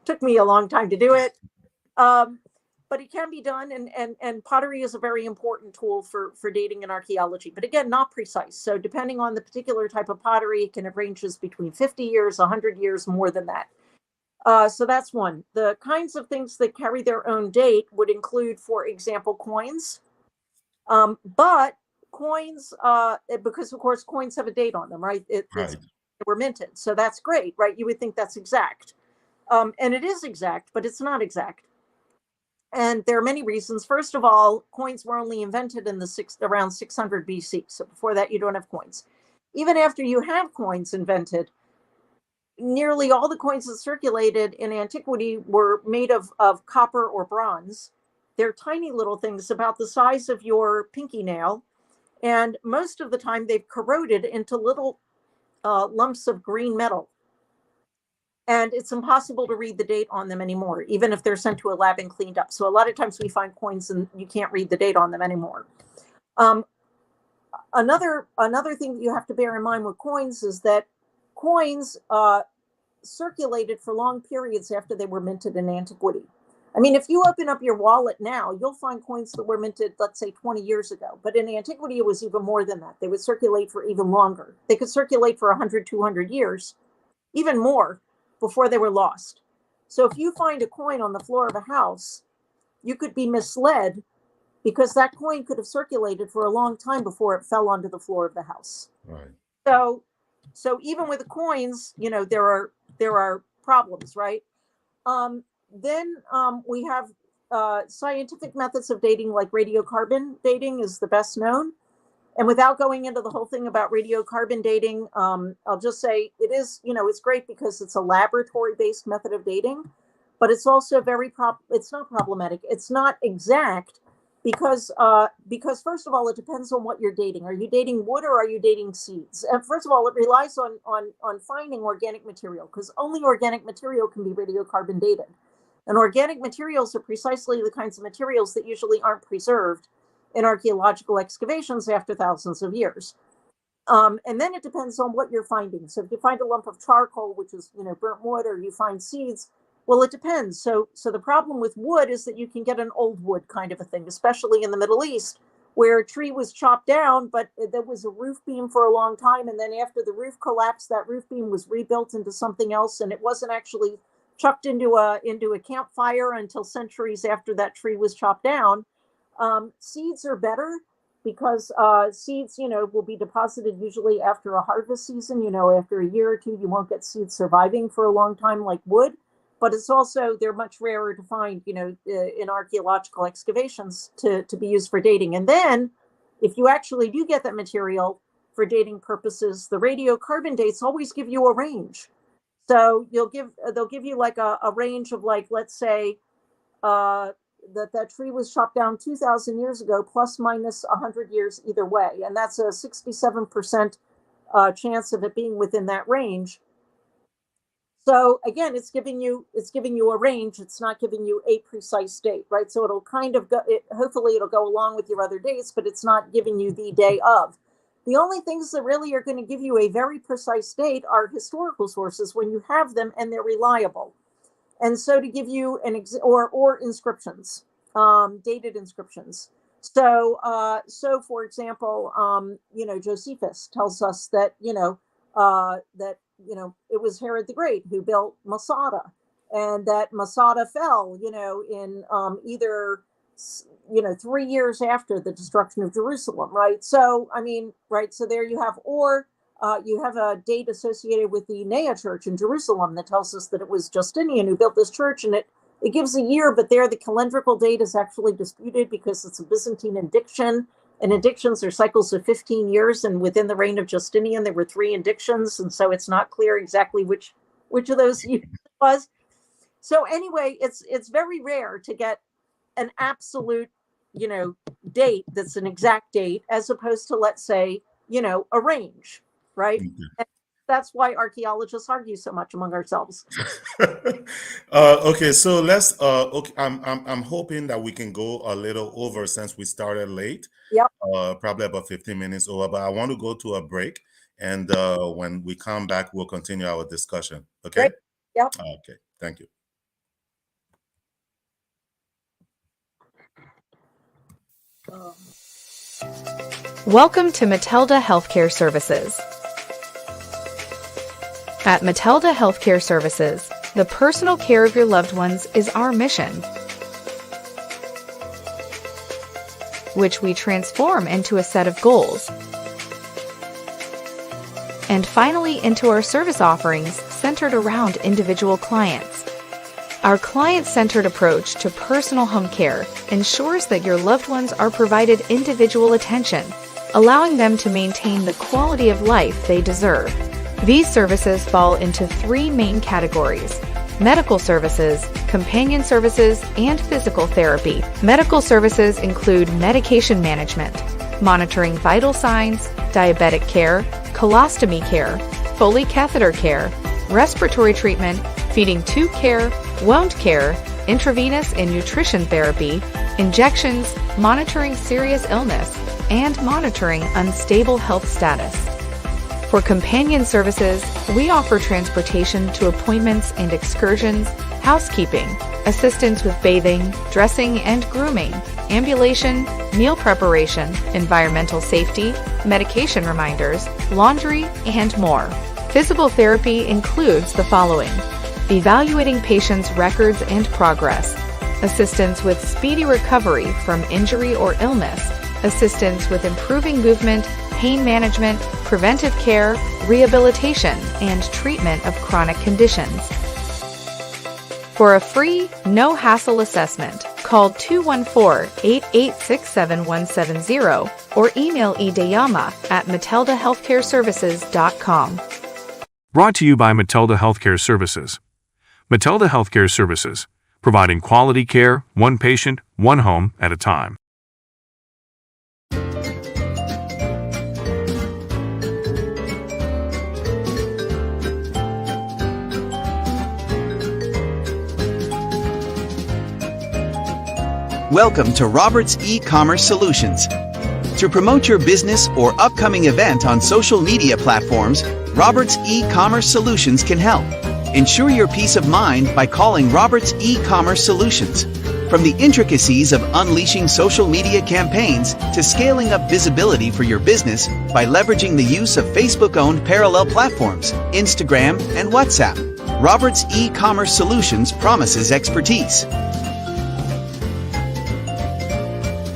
C: Took me a long time to do it. But it can be done, and pottery is a very important tool for dating in archaeology, but again, not precise. So depending on the particular type of pottery, it can have ranges between 50 years, 100 years, more than that. So that's one. The kinds of things that carry their own date would include, for example, coins. But coins, because of course coins have a date on them, right? They were minted, so that's great, right? You would think that's exact. And it is exact, but it's not exact. And there are many reasons. First of all, coins were only invented in around 600 BC. So before that, you don't have coins. Even after you have coins invented, nearly all the coins that circulated in antiquity were made of copper or bronze. They're tiny little things about the size of your pinky nail. And most of the time, they've corroded into little lumps of green metal. And it's impossible to read the date on them anymore, even if they're sent to a lab and cleaned up. So a lot of times we find coins and you can't read the date on them anymore. Another thing that you have to bear in mind with coins is that coins circulated for long periods after they were minted in antiquity. I mean, if you open up your wallet now, you'll find coins that were minted, let's say 20 years ago. But in antiquity, it was even more than that. They would circulate for even longer. They could circulate for 100, 200 years, even more, before they were lost. So if you find a coin on the floor of a house, you could be misled because that coin could have circulated for a long time before it fell onto the floor of the house.
B: Right.
C: So even with the coins, there are problems, right? Then we have scientific methods of dating, like radiocarbon dating is the best known. And without going into the whole thing about radiocarbon dating, I'll just say it is, it's great because it's a laboratory-based method of dating, but it's also it's not problematic. It's not exact because first of all, it depends on what you're dating. Are you dating wood or are you dating seeds? And first of all, it relies on finding organic material, because only organic material can be radiocarbon dated. And organic materials are precisely the kinds of materials that usually aren't preserved in archaeological excavations after thousands of years. And then it depends on what you're finding. So if you find a lump of charcoal, which is, burnt wood, or you find seeds, well, it depends. So the problem with wood is that you can get an old wood kind of a thing, especially in the Middle East, where a tree was chopped down, but there was a roof beam for a long time. And then after the roof collapsed, that roof beam was rebuilt into something else. And it wasn't actually chucked into a campfire until centuries after that tree was chopped down. Seeds are better because seeds, will be deposited usually after a harvest season. After a year or two, you won't get seeds surviving for a long time like wood. But it's also, they're much rarer to find, in archaeological excavations to be used for dating. And then if you actually do get that material for dating purposes, the radiocarbon dates always give you a range. So they'll give you like a range of, like, let's say that tree was chopped down 2,000 years ago, plus minus 100 years either way. And that's a 67% chance of it being within that range. So again, it's giving you a range. It's not giving you a precise date, right? So it'll kind of hopefully it'll go along with your other dates, but it's not giving you the day of. The only things that really are going to give you a very precise date are historical sources when you have them and they're reliable. And so to give you or inscriptions, dated inscriptions. So for example, Josephus tells us that, it was Herod the Great who built Masada, and that Masada fell, in either, 3 years after the destruction of Jerusalem, right? So, so there you have, or you have a date associated with the Nea Church in Jerusalem that tells us that it was Justinian who built this church, and it gives a year, but there the calendrical date is actually disputed because it's a Byzantine indiction. And indictions are cycles of 15 years, and within the reign of Justinian, there were 3 indictions, and so it's not clear exactly which of those years it was. So anyway, it's very rare to get an absolute, date that's an exact date, as opposed to, let's say, a range, right? Mm-hmm. And that's why archaeologists argue so much among ourselves.
B: Okay, so let's. Okay, I'm hoping that we can go a little over since we started late.
C: Yep.
B: Probably about 15 minutes over, but I want to go to a break, and when we come back, we'll continue our discussion. Okay.
C: Great. Yep.
B: Okay. Thank you.
D: Welcome to Matilda Healthcare Services. At Matilda Healthcare Services, the personal care of your loved ones is our mission, which we transform into a set of goals, and finally into our service offerings centered around individual clients. Our client-centered approach to personal home care ensures that your loved ones are provided individual attention, allowing them to maintain the quality of life they deserve. These services fall into 3 main categories: medical services, companion services, and physical therapy. Medical services include medication management, monitoring vital signs, diabetic care, colostomy care, Foley catheter care, respiratory treatment, feeding tube care, wound care, intravenous and nutrition therapy, injections, monitoring serious illness, and monitoring unstable health status. For companion services, we offer transportation to appointments and excursions, housekeeping, assistance with bathing, dressing and grooming, ambulation, meal preparation, environmental safety, medication reminders, laundry, and more. Physical therapy includes the following: evaluating patients' records and progress, assistance with speedy recovery from injury or illness, assistance with improving movement, pain management, preventive care, rehabilitation, and treatment of chronic conditions. For a free, no-hassle assessment, call 214-886-7170 or email idayama@mateldahealthcareservices.com.
E: Brought to you by Matilda Healthcare Services. Matilda Healthcare Services, providing quality care, one patient, one home at a time.
F: Welcome to Roberts E-Commerce Solutions. To promote your business or upcoming event on social media platforms, Roberts E-Commerce Solutions can help. Ensure your peace of mind by calling Roberts E-Commerce Solutions. From the intricacies of unleashing social media campaigns to scaling up visibility for your business by leveraging the use of Facebook-owned parallel platforms, Instagram, and WhatsApp, Roberts E-Commerce Solutions promises expertise.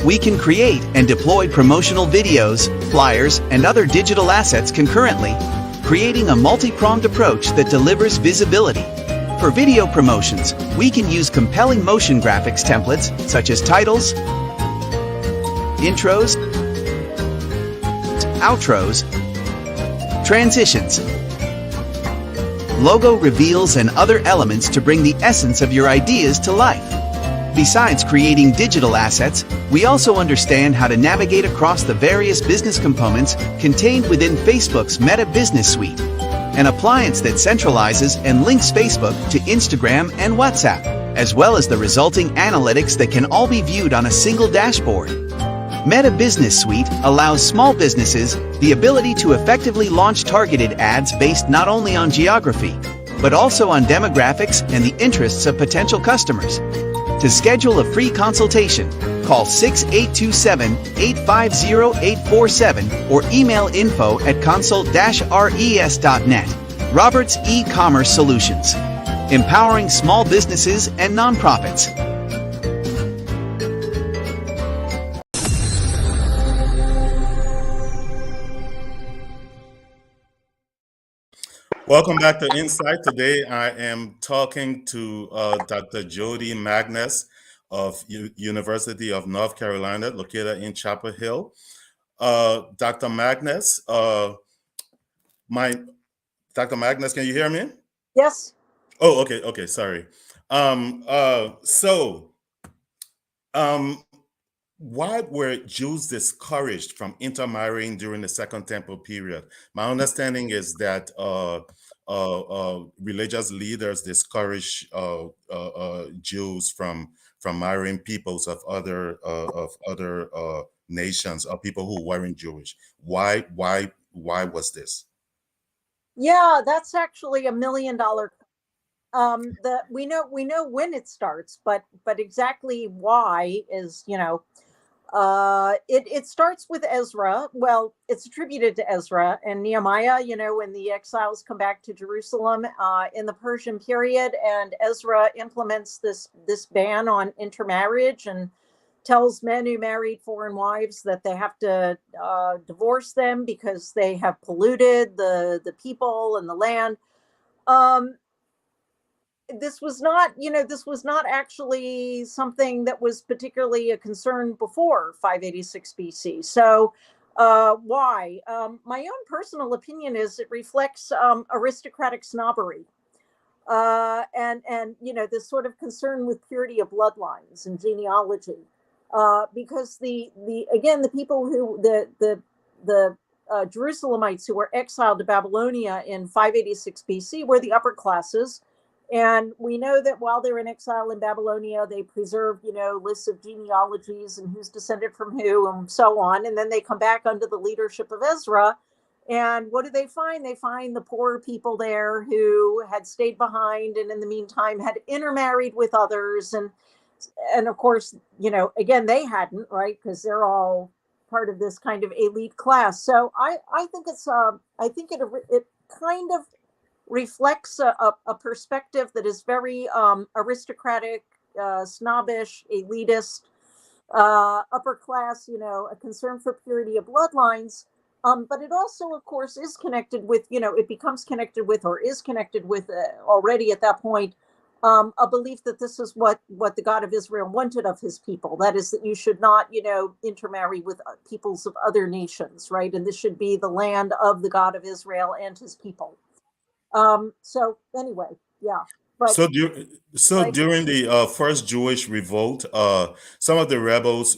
F: We can create and deploy promotional videos, flyers, and other digital assets concurrently, creating a multi-pronged approach that delivers visibility. For video promotions, we can use compelling motion graphics templates such as titles, intros, outros, transitions, logo reveals, and other elements to bring the essence of your ideas to life. Besides creating digital assets, we also understand how to navigate across the various business components contained within Facebook's Meta Business Suite, an appliance that centralizes and links Facebook to Instagram and WhatsApp, as well as the resulting analytics that can all be viewed on a single dashboard. Meta Business Suite allows small businesses the ability to effectively launch targeted ads based not only on geography, but also on demographics and the interests of potential customers. To schedule a free consultation, call 682-7-850-847 or email info@consult-res.net. Roberts E-Commerce Solutions, empowering small businesses and nonprofits.
B: Welcome back to Insight. Today I am talking to Dr. Jody Magnus of University of North Carolina, located in Chapel Hill. Dr. Magnus, Dr. Magnus, can you hear me?
C: Yes.
B: Oh, okay, sorry. Why were Jews discouraged from intermarrying during the Second Temple period? My understanding is that religious leaders discouraged Jews from marrying peoples of other nations or people who weren't Jewish. Why was this?
C: Yeah, that's actually $1 million. We know when it starts, but exactly why is, it starts with Ezra. Well, it's attributed to Ezra and Nehemiah, when the exiles come back to Jerusalem in the Persian period, and Ezra implements this ban on intermarriage and tells men who married foreign wives that they have to divorce them because they have polluted the people and the land. This was not actually something that was particularly a concern before 586 BC. So why? My own personal opinion is it reflects aristocratic snobbery. And this sort of concern with purity of bloodlines and genealogy, because the people who the Jerusalemites who were exiled to Babylonia in 586 BC were the upper classes. And we know that while they're in exile in Babylonia, they preserve, lists of genealogies and who's descended from who and so on. And then they come back under the leadership of Ezra, And what do they find? They find the poor people there who had stayed behind and in the meantime had intermarried with others. And of course, again, they hadn't, right? Because they're all part of this kind of elite class. So I think I think it kind of reflects a perspective that is very aristocratic, snobbish, elitist, upper class, a concern for purity of bloodlines. But it also, of course, is connected with, it becomes connected with or is connected with already at that point a belief that this is what the God of Israel wanted of his people. That is that you should not, intermarry with peoples of other nations, right? And this should be the land of the God of Israel and his people. So anyway, yeah. But
B: So during the first Jewish revolt, some of the rebels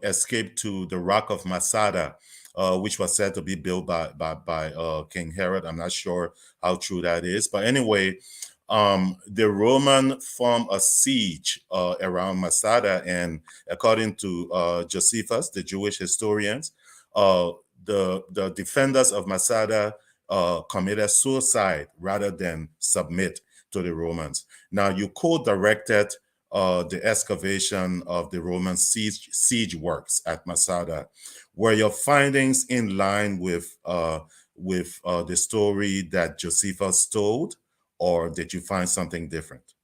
B: escaped to the Rock of Masada, which was said to be built by King Herod. I'm not sure how true that is, but anyway, the Roman formed a siege around Masada, and according to Josephus, the Jewish historians, the defenders of Masada committed suicide rather than submit to the Romans. Now, you co-directed the excavation of the Roman siege works at Masada. Were your findings in line with the story that Josephus told, or did you find something different?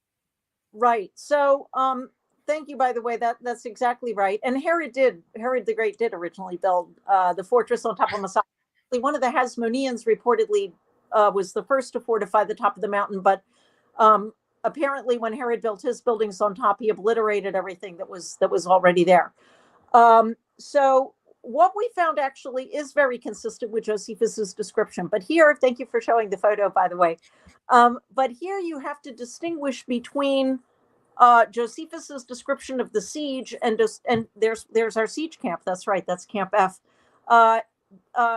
C: Right. So, thank you. By the way, that's exactly right. And Herod the Great did originally build the fortress on top of Masada. One of the Hasmoneans reportedly was the first to fortify the top of the mountain, but apparently, when Herod built his buildings on top, he obliterated everything that was already there. So what we found actually is very consistent with Josephus's description. But here, thank you for showing the photo, by the way. But here you have to distinguish between Josephus's description of the siege and there's our siege camp. That's right. That's Camp F.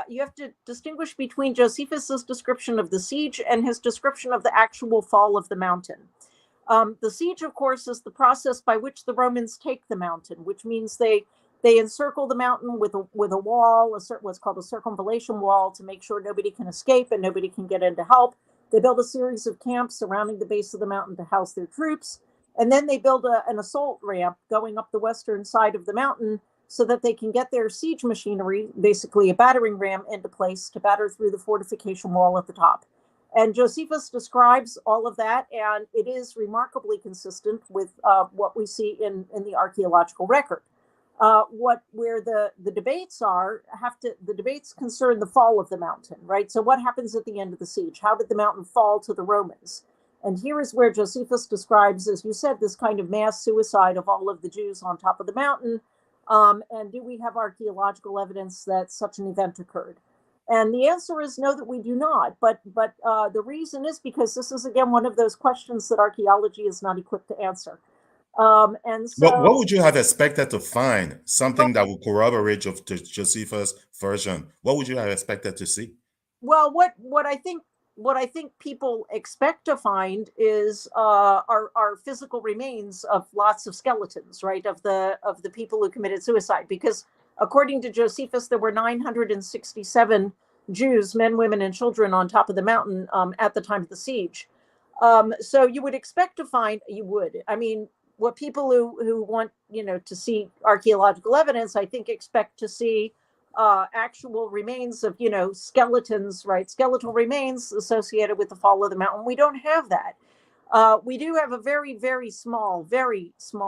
C: You have to distinguish between Josephus's description of the siege and his description of the actual fall of the mountain. The siege, of course, is the process by which the Romans take the mountain, which means they encircle the mountain with a wall, what's called a circumvallation wall, to make sure nobody can escape and nobody can get in to help. They build a series of camps surrounding the base of the mountain to house their troops. And then they build an assault ramp going up the western side of the mountain so that they can get their siege machinery, basically a battering ram, into place to batter through the fortification wall at the top. And Josephus describes all of that, and it is remarkably consistent with what we see in the archaeological record. Where the debates the debates concern the fall of the mountain, right? So what happens at the end of the siege? How did the mountain fall to the Romans? And here is where Josephus describes, as you said, this kind of mass suicide of all of the Jews on top of the mountain. And do we have archaeological evidence that such an event occurred? And the answer is no, that we do not. But the reason is because this is, again, one of those questions that archaeology is not equipped to answer. And so,
B: what would you have expected to find? Something that would corroborate Josephus' version. What would you have expected to see?
C: Well, what I think people expect to find is our physical remains of lots of skeletons, right, of the people who committed suicide. Because according to Josephus, there were 967 Jews, men, women, and children, on top of the mountain at the time of the siege. So you would expect to find, what people who want, to see archaeological evidence, I think, expect to see actual remains of, skeletons, right? Skeletal remains associated with the fall of the mountain. We don't have that. We do have a very, very small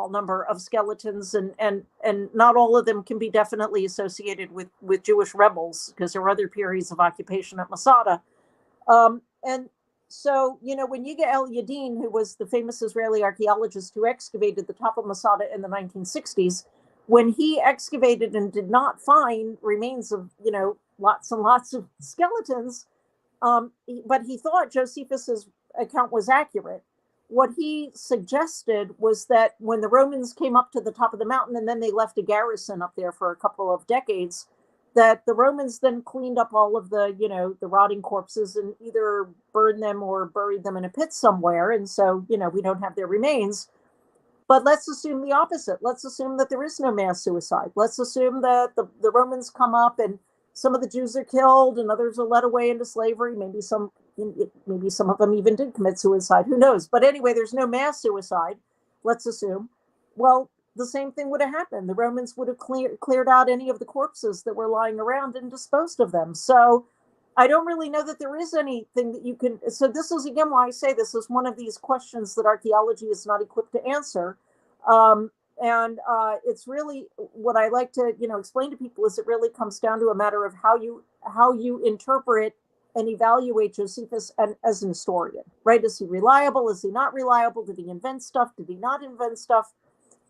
C: number of skeletons, and not all of them can be definitely associated with Jewish rebels, because there were other periods of occupation at Masada. And so, when Yiga El-Yadin, who was the famous Israeli archaeologist who excavated the top of Masada in the 1960s, when he excavated and did not find remains of, lots and lots of skeletons, but he thought Josephus's account was accurate. What he suggested was that when the Romans came up to the top of the mountain and then they left a garrison up there for a couple of decades, that the Romans then cleaned up all of the, the rotting corpses and either burned them or buried them in a pit somewhere. And so, we don't have their remains. But let's assume the opposite. Let's assume that there is no mass suicide. Let's assume that the Romans come up and some of the Jews are killed and others are led away into slavery. Maybe some of them even did commit suicide. Who knows? But anyway, there's no mass suicide, let's assume. Well, the same thing would have happened. The Romans would have cleared out any of the corpses that were lying around and disposed of them. So I don't really know that there is anything that you can. So this is, again, why I say this is one of these questions that archaeology is not equipped to answer. And it's really what I like to, explain to people is it really comes down to a matter of how you interpret and evaluate Josephus as an historian, right? Is he reliable? Is he not reliable? Did he invent stuff? Did he not invent stuff?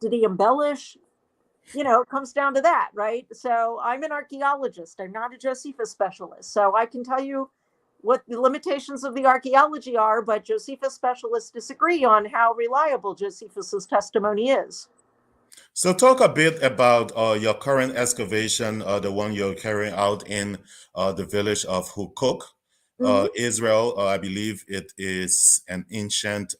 C: Did he embellish? It comes down to that, right? So I'm an archaeologist. I'm not a Josephus specialist. So I can tell you what the limitations of the archaeology are, but Josephus specialists disagree on how reliable Josephus's testimony is.
B: So talk a bit about your current excavation, the one you're carrying out in the village of Hukok, Israel. I believe it is an ancient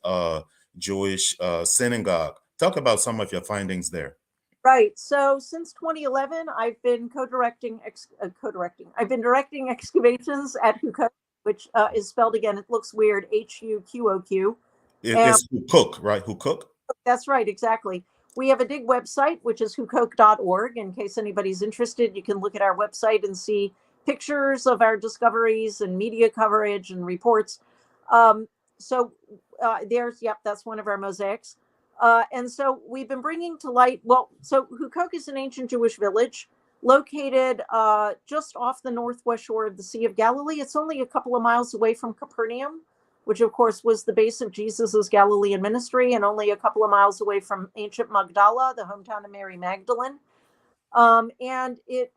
B: Jewish synagogue. Talk about some of your findings there.
C: Right. So since 2011, I've been directing excavations at Hukok, which is spelled, again, it looks weird, Huqoq.
B: It's Hukok, right? Hukok?
C: That's right, exactly. We have a dig website, which is hukok.org. In case anybody's interested, you can look at our website and see pictures of our discoveries and media coverage and reports. That's one of our mosaics. And so we've been bringing to light, so Hukok is an ancient Jewish village located just off the northwest shore of the Sea of Galilee. It's only a couple of miles away from Capernaum, which of course was the base of Jesus's Galilean ministry, and only a couple of miles away from ancient Magdala, the hometown of Mary Magdalene. And it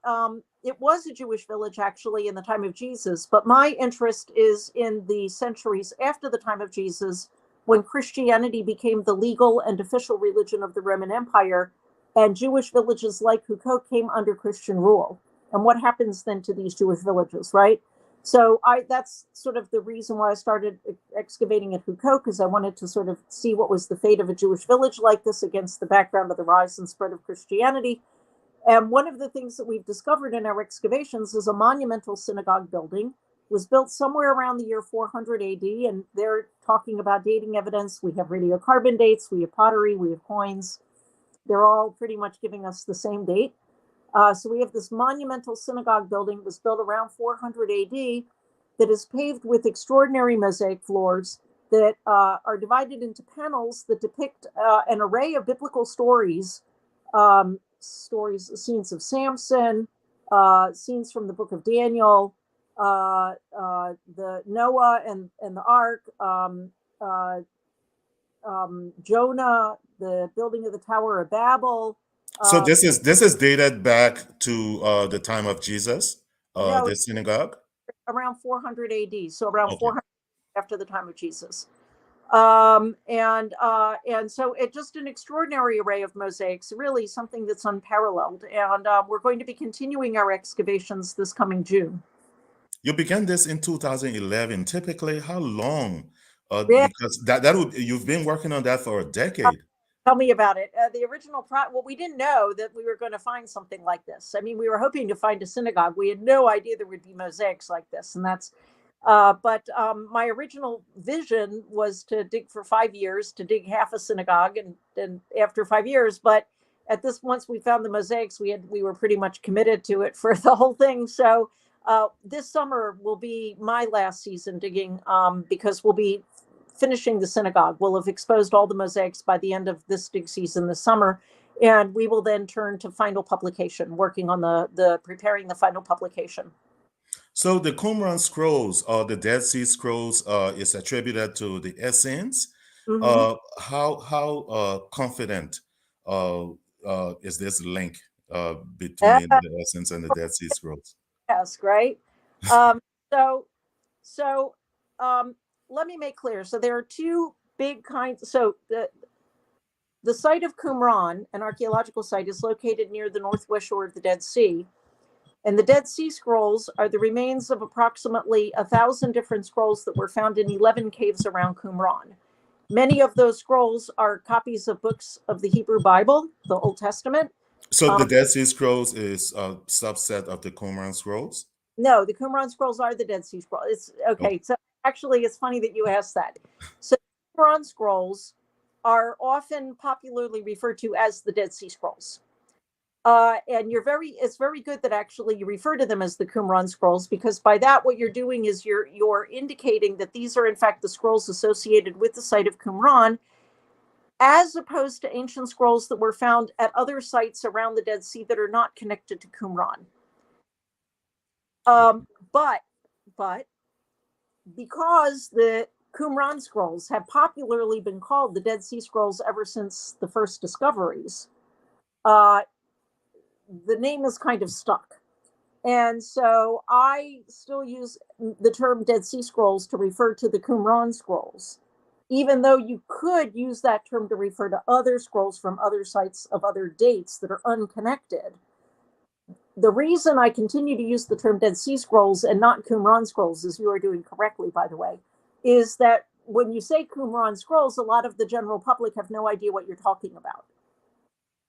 C: was a Jewish village actually in the time of Jesus, but my interest is in the centuries after the time of Jesus, when Christianity became the legal and official religion of the Roman Empire, and Jewish villages like Hukok came under Christian rule. And what happens then to these Jewish villages, right? So that's sort of the reason why I started excavating at Hukok, because I wanted to sort of see what was the fate of a Jewish village like this against the background of the rise and spread of Christianity. And one of the things that we've discovered in our excavations is a monumental synagogue building. It was built somewhere around the year 400 AD, and they're talking about dating evidence. We have radiocarbon dates, we have pottery, we have coins. They're all pretty much giving us the same date. So we have this monumental synagogue building that was built around 400 AD that is paved with extraordinary mosaic floors that are divided into panels that depict an array of biblical stories, scenes of Samson, scenes from the book of Daniel, the Noah and the ark, Jonah, the building of the Tower of Babel.
B: So this is dated back to the time of Jesus,
C: No,
B: the synagogue?
C: Around 400 AD, so around 400 after the time of Jesus. And so it's just an extraordinary array of mosaics, really something that's unparalleled. And we're going to be continuing our excavations this coming June.
B: You began this in 2011. Typically, how long?
C: Yeah.
B: Because you've been working on that for a decade.
C: Tell me about it. The original we didn't know that we were going to find something like this. I mean, we were hoping to find a synagogue. We had no idea there would be mosaics like this. And that's, but my original vision was to dig for 5 years, to dig half a synagogue, and after 5 years. But once we found the mosaics, we were pretty much committed to it for the whole thing. So this summer will be my last season digging, because we'll be finishing the synagogue. We'll have exposed all the mosaics by the end of this dig season this summer, and we will then turn to final publication, working on preparing the final publication.
B: So the Qumran scrolls, or the Dead Sea Scrolls, is attributed to the Essenes. How confident is this link between the Essenes and the Dead Sea Scrolls?
C: Yes, right. Let me make clear. So there are two big kinds. So the site of Qumran, an archaeological site, is located near the northwest shore of the Dead Sea. And the Dead Sea Scrolls are the remains of approximately 1,000 different scrolls that were found in 11 caves around Qumran. Many of those scrolls are copies of books of the Hebrew Bible, the Old Testament.
B: So the Dead Sea Scrolls is a subset of the Qumran Scrolls?
C: No, the Qumran Scrolls are the Dead Sea Scrolls. It's okay.
B: Okay.
C: So actually, it's funny that you asked that. So Qumran Scrolls are often popularly referred to as the Dead Sea Scrolls. And it's very good that actually you refer to them as the Qumran Scrolls, because by that what you're doing is you're indicating that these are in fact the scrolls associated with the site of Qumran, as opposed to ancient scrolls that were found at other sites around the Dead Sea that are not connected to Qumran. But because the Qumran scrolls have popularly been called the Dead Sea Scrolls ever since the first discoveries, the name is kind of stuck. And so I still use the term Dead Sea Scrolls to refer to the Qumran scrolls, even though you could use that term to refer to other scrolls from other sites of other dates that are unconnected. The reason I continue to use the term Dead Sea Scrolls and not Qumran scrolls, as you are doing correctly, by the way, is that when you say Qumran scrolls, a lot of the general public have no idea what you're talking about,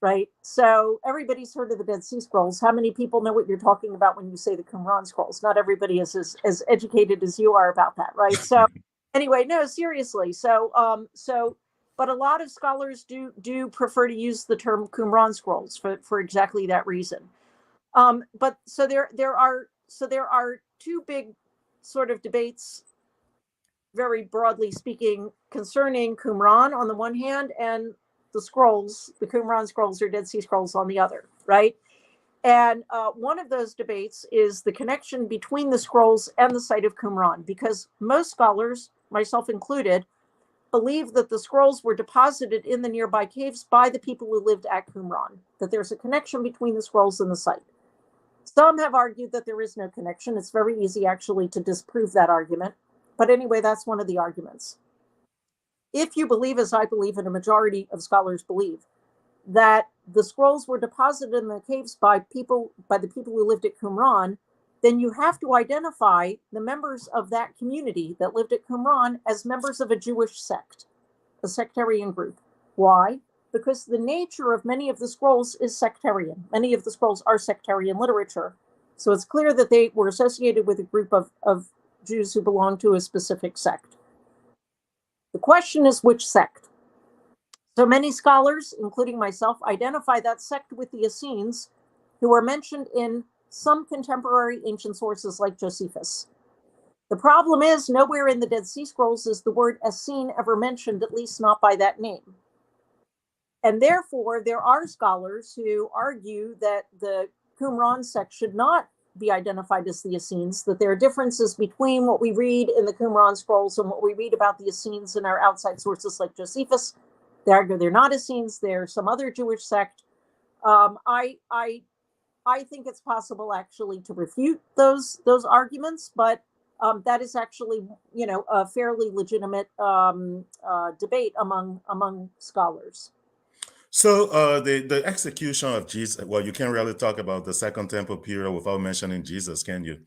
C: right? So everybody's heard of the Dead Sea Scrolls. How many people know what you're talking about when you say the Qumran scrolls? Not everybody is as educated as you are about that, right? So anyway, no, seriously. But a lot of scholars do prefer to use the term Qumran scrolls for exactly that reason. But so there are two big sort of debates, very broadly speaking, concerning Qumran on the one hand and the scrolls, the Qumran scrolls or Dead Sea Scrolls on the other, right? And one of those debates is the connection between the scrolls and the site of Qumran, because most scholars, myself included, believe that the scrolls were deposited in the nearby caves by the people who lived at Qumran, that there's a connection between the scrolls and the site. Some have argued that there is no connection. It's very easy, actually, to disprove that argument. But anyway, that's one of the arguments. If you believe, as I believe, and a majority of scholars believe, that the scrolls were deposited in the caves by the people who lived at Qumran, then you have to identify the members of that community that lived at Qumran as members of a Jewish sect, a sectarian group. Why? Because the nature of many of the scrolls is sectarian. Many of the scrolls are sectarian literature. So it's clear that they were associated with a group of Jews who belonged to a specific sect. The question is which sect? So many scholars, including myself, identify that sect with the Essenes, who are mentioned in some contemporary ancient sources like Josephus. The problem is, nowhere in the Dead Sea Scrolls is the word Essene ever mentioned, at least not by that name. And therefore, there are scholars who argue that the Qumran sect should not be identified as the Essenes, that there are differences between what we read in the Qumran scrolls and what we read about the Essenes in our outside sources like Josephus. They argue they're not Essenes, they're some other Jewish sect. I think it's possible actually to refute those arguments, but that is actually, a fairly legitimate debate among scholars.
B: So the execution of Jesus, well, you can't really talk about the Second Temple period without mentioning Jesus, can you?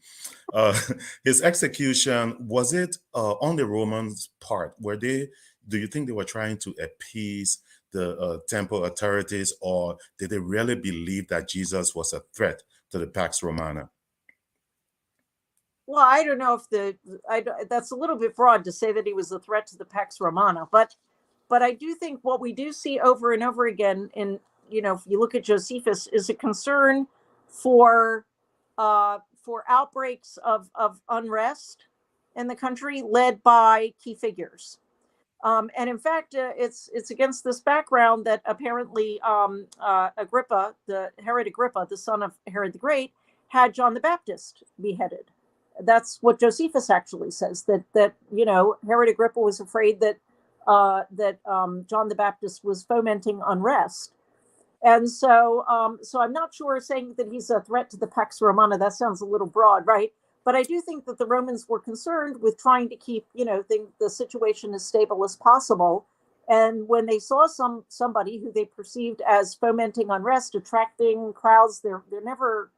B: His execution, was it on the Romans' part? Do you think they were trying to appease the temple authorities, or did they really believe that Jesus was a threat to the Pax Romana?
C: Well, I don't know if that's a little bit broad to say that he was a threat to the Pax Romana, but I do think what we do see over and over again in, if you look at Josephus, is a concern for outbreaks of unrest in the country led by key figures. And in fact, it's against this background that apparently Agrippa, Herod Agrippa, the son of Herod the Great, had John the Baptist beheaded. That's what Josephus actually says, that Herod Agrippa was afraid that John the Baptist was fomenting unrest. And so I'm not sure saying that he's a threat to the Pax Romana. That sounds a little broad, right? But I do think that the Romans were concerned with trying to keep, the situation as stable as possible. And when they saw somebody who they perceived as fomenting unrest, attracting crowds, they're never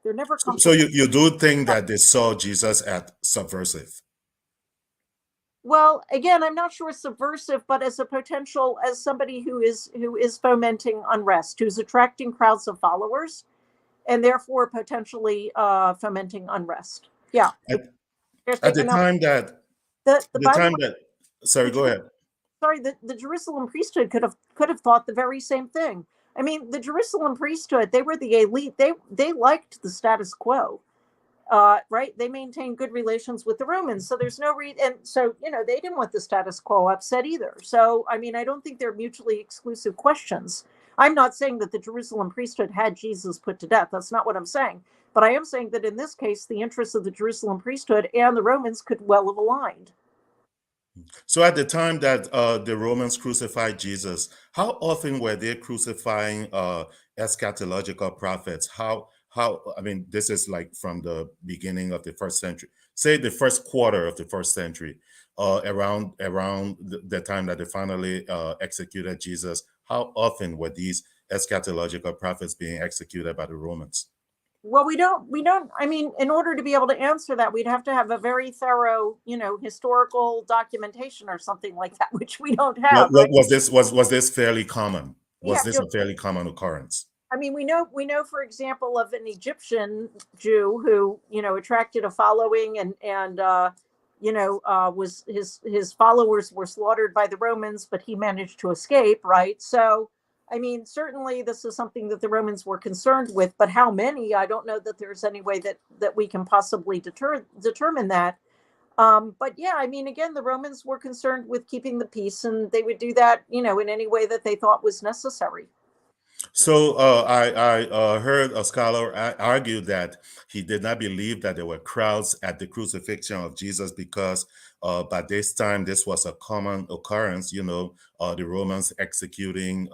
B: So you do think that they saw Jesus as subversive?
C: Well, again, I'm not sure subversive, but as a potential, as somebody who is fomenting unrest, who's attracting crowds of followers, and therefore potentially fomenting unrest. Yeah,
B: At,
C: they're
B: at
C: thinking
B: the
C: now
B: time that,
C: the
B: the
C: by the
B: time
C: way,
B: that, sorry,
C: the
B: go ahead.
C: the Jerusalem priesthood could have thought the very same thing. I mean, the Jerusalem priesthood, they were the elite. They liked the status quo. Right? They maintained good relations with the Romans, so there's no reason. And so, they didn't want the status quo upset either. So, I mean, I don't think they're mutually exclusive questions. I'm not saying that the Jerusalem priesthood had Jesus put to death. That's not what I'm saying. But I am saying that in this case, the interests of the Jerusalem priesthood and the Romans could well have aligned.
B: So at the time that the Romans crucified Jesus, how often were they crucifying eschatological prophets? How I mean, this is like from the beginning of the first century, say the first quarter of the first century, around the time that they finally executed Jesus. How often were these eschatological prophets being executed by the Romans?
C: Well, we don't, I mean, in order to be able to answer that, we'd have to have a very thorough, historical documentation or something like that, which we don't have, right?
B: Was this fairly common?
C: We
B: Was
C: have
B: this
C: to
B: a fairly common occurrence?
C: I mean, we know, for example, of an Egyptian Jew who, attracted a following and was his followers were slaughtered by the Romans, but he managed to escape, right? So, I mean, certainly this is something that the Romans were concerned with, but how many? I don't know that there's any way that we can possibly determine that. But yeah, I mean, again, the Romans were concerned with keeping the peace, and they would do that, in any way that they thought was necessary.
B: So I heard a scholar argue that he did not believe that there were crowds at the crucifixion of Jesus because by this time this was a common occurrence, the Romans executing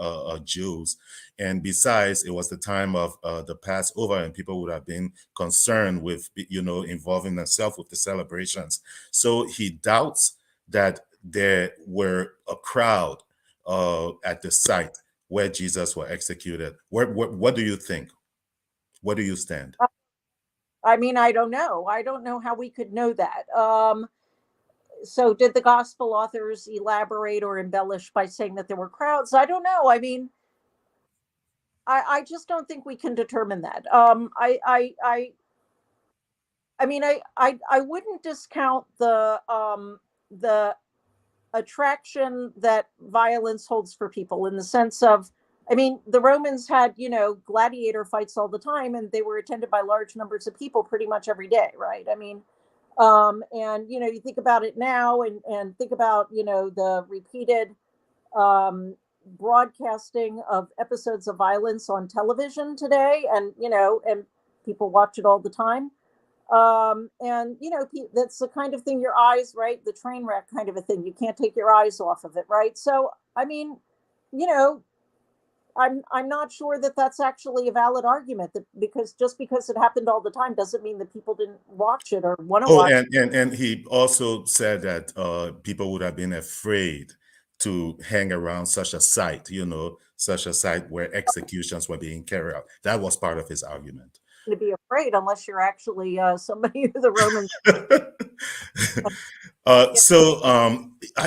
B: Jews. And besides, it was the time of the Passover, and people would have been concerned with, involving themselves with the celebrations. So he doubts that there were a crowd at the site where Jesus was executed. What do you think? Where do you stand?
C: I mean, I don't know. I don't know how we could know that. So did the gospel authors elaborate or embellish by saying that there were crowds? I don't know. I mean, I just don't think we can determine that. I mean, I wouldn't discount the attraction that violence holds for people, in the sense of, I mean, the Romans had, gladiator fights all the time, and they were attended by large numbers of people pretty much every day, right? I mean, and you think about it now, and think about, the repeated broadcasting of episodes of violence on television today, and people watch it all the time. And that's the kind of thing, your eyes, right, the train wreck kind of a thing, you can't take your eyes off of it, right? So I mean, you know I'm not sure that that's actually a valid argument, that because just because it happened all the time doesn't mean that people didn't watch it or want to
B: Oh,
C: watch
B: and he also said that people would have been afraid to hang around such a site where executions were being carried out. That was part of his argument.
C: to be afraid unless you're actually somebody who the Romans.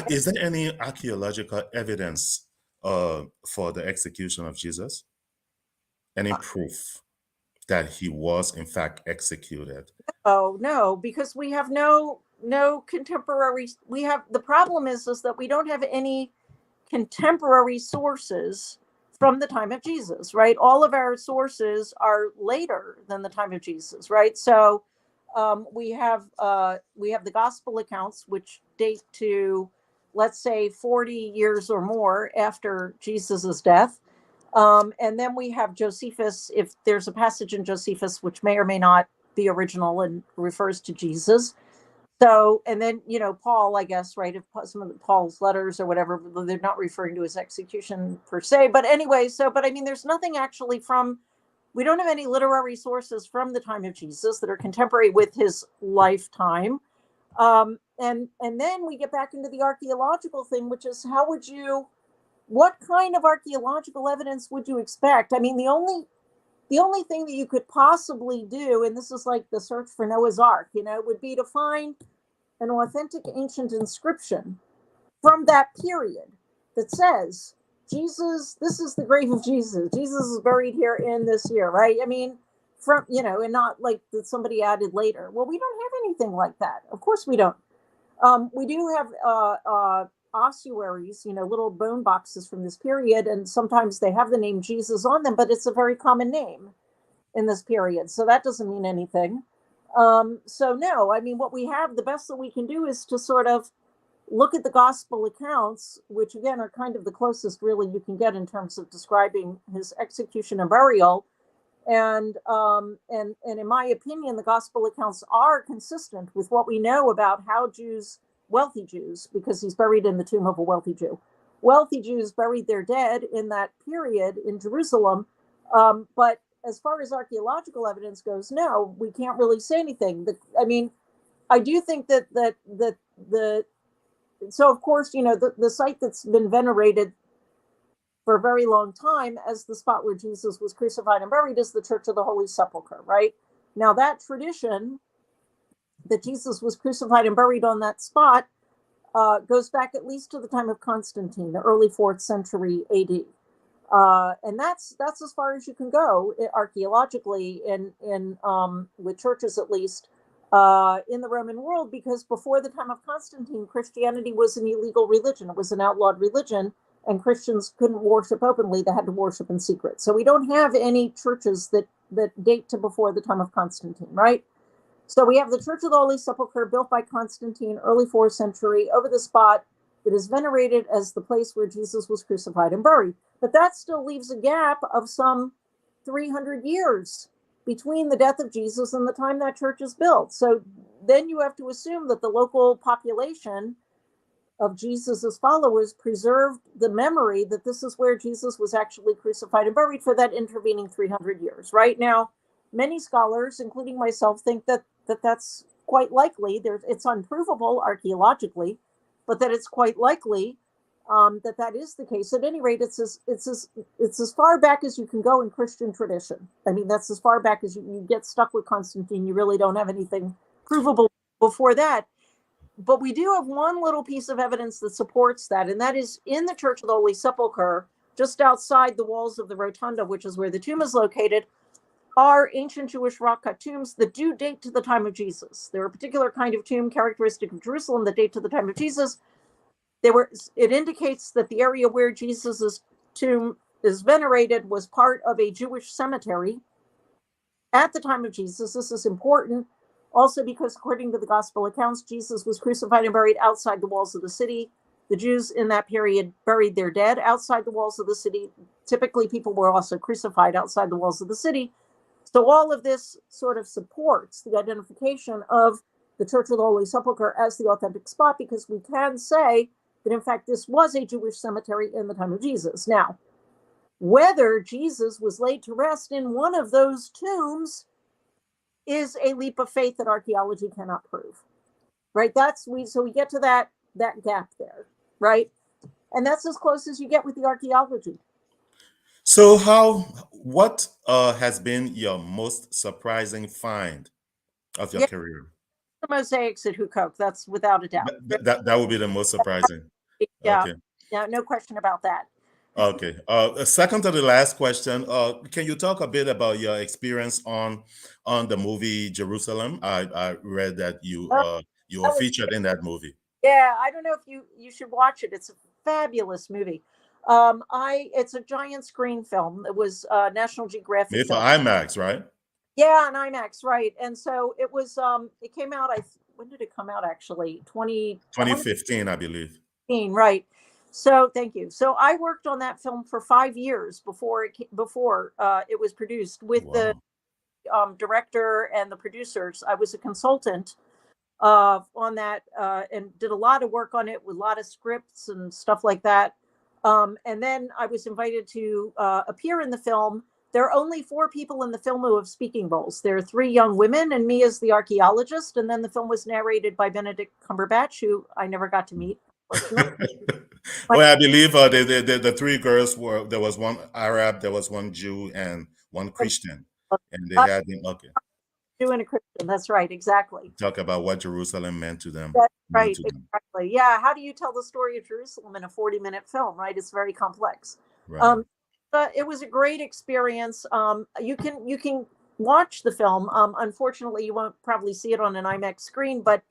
B: Is there any archaeological evidence for the execution of Jesus? Any proof that he was in fact executed?
C: Oh no, because we have no contemporary. We have, the problem is that we don't have any contemporary sources from the time of Jesus, right? All of our sources are later than the time of Jesus, right? So we have the gospel accounts, which date to, let's say, 40 years or more after Jesus's death. And then we have Josephus, if there's a passage in Josephus which may or may not be original and refers to Jesus. So, and then, Paul, I guess, right, if some of Paul's letters or whatever, they're not referring to his execution per se. But anyway, but I mean, there's nothing actually we don't have any literary sources from the time of Jesus that are contemporary with his lifetime. And then we get back into the archaeological thing, which is, what kind of archaeological evidence would you expect? I mean, the only thing that you could possibly do, and this is like the search for Noah's Ark, would be to find an authentic ancient inscription from that period that says, Jesus, this is the grave of Jesus. Jesus is buried here in this year, right? I mean, from, and not like that somebody added later. Well, we don't have anything like that. Of course we don't. We do have ossuaries, little bone boxes from this period, and sometimes they have the name Jesus on them, but it's a very common name in this period. So that doesn't mean anything. So no, I mean, what we have, the best that we can do is to sort of look at the gospel accounts, which again are kind of the closest really you can get in terms of describing his execution and burial. And in my opinion, the gospel accounts are consistent with what we know about how Jews, wealthy Jews, because he's buried in the tomb of a wealthy Jews buried their dead in that period in Jerusalem. But as far as archaeological evidence goes, no, we can't really say anything. I do think that so of course, the site that's been venerated for a very long time as the spot where Jesus was crucified and buried is the Church of the Holy Sepulchre, right? Now that tradition that Jesus was crucified and buried on that spot goes back at least to the time of Constantine, the early 4th century AD. And that's as far as you can go archaeologically in with churches at least in the Roman world, because before the time of Constantine, Christianity was an illegal religion. It was an outlawed religion, and Christians couldn't worship openly. They had to worship in secret. So we don't have any churches that date to before the time of Constantine, right? So we have the Church of the Holy Sepulchre built by Constantine, early 4th century, over the spot that is venerated as the place where Jesus was crucified and buried. But that still leaves a gap of some 300 years between the death of Jesus and the time that church is built. So then you have to assume that the local population of Jesus's followers preserved the memory that this is where Jesus was actually crucified and buried for that intervening 300 years. Right now, many scholars, including myself, think that that's quite likely. It's unprovable archaeologically, but that it's quite likely that is the case. At any rate, it's as far back as you can go in Christian tradition. I mean, that's as far back as you get stuck with Constantine. You really don't have anything provable before that. But we do have one little piece of evidence that supports that, and that is in the Church of the Holy Sepulchre, just outside the walls of the rotunda, which is where the tomb is located, are ancient Jewish rock-cut tombs that do date to the time of Jesus. They're a particular kind of tomb characteristic of Jerusalem that date to the time of Jesus. It indicates that the area where Jesus's tomb is venerated was part of a Jewish cemetery at the time of Jesus. This is important also because, according to the gospel accounts, Jesus was crucified and buried outside the walls of the city. The Jews in that period buried their dead outside the walls of the city. Typically, people were also crucified outside the walls of the city. So all of this sort of supports the identification of the Church of the Holy Sepulchre as the authentic spot, because we can say that, in fact, this was a Jewish cemetery in the time of Jesus. Now, whether Jesus was laid to rest in one of those tombs is a leap of faith that archaeology cannot prove, right? So we get to that gap there, right? And that's as close as you get with the archaeology.
B: So what has been your most surprising find of your career?
C: The mosaics at Hukok, that's without a doubt.
B: That would be the most surprising.
C: Yeah,
B: Okay.
C: yeah, no question about that.
B: Okay. Second to the last question, can you talk a bit about your experience on the movie Jerusalem? I read that you were featured in that movie.
C: Yeah, I don't know if you should watch it. It's a fabulous movie. It's a giant screen film. It was National Geographic.
B: Made for IMAX, right?
C: Yeah, on IMAX, right. And so it was. It came out. When did it come out? Actually,
B: 2015, I believe.
C: Right. So thank you. So I worked on that film for 5 years before it was produced with the director and the producers. I was a consultant on that and did a lot of work on it with a lot of scripts and stuff like that. And then I was invited to appear in the film. There are only 4 people in the film who have speaking roles. There are 3 young women and me as the archaeologist. And then the film was narrated by Benedict Cumberbatch, who I never got to meet.
B: Well, I believe the 3 girls there was one Arab, there was one Jew, and one Christian, and they had him. Okay.
C: Jew and a Christian. That's right. Exactly.
B: Talk about what Jerusalem meant to them.
C: That's
B: meant
C: right.
B: to them.
C: Exactly. Yeah. How do you tell the story of Jerusalem in a 40-minute film? Right. It's very complex.
B: Right.
C: It was a great experience. You can watch the film. Unfortunately, you won't probably see it on an IMAX screen, but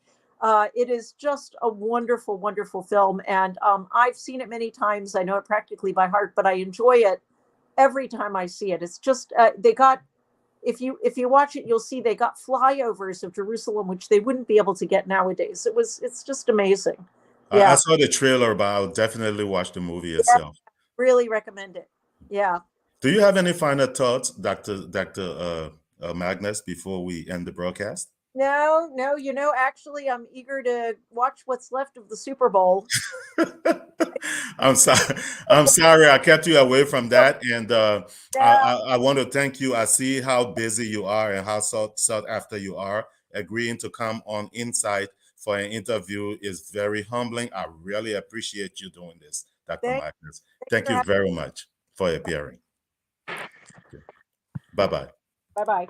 C: it is just a wonderful, wonderful film. And I've seen it many times. I know it practically by heart, but I enjoy it every time I see it. It's just they got. If you watch it, you'll see they got flyovers of Jerusalem, which they wouldn't be able to get nowadays. It's just amazing.
B: I
C: Yeah,
B: saw the trailer, but I'll definitely watch the movie
C: yeah,
B: itself.
C: really recommend it. Yeah.
B: Do you have any final thoughts, Dr. Magnus, before we end the broadcast?
C: No, actually, I'm eager to watch what's left of the Super Bowl.
B: I'm sorry. I'm sorry I kept you away from that, and I want to thank you. I see how busy you are and how sought after you are. Agreeing to come on Insight for an interview is very humbling. I really appreciate you doing this, Dr.
C: Thank-
B: Magnus. Thank you very much for appearing. Bye-bye.
C: Bye-bye.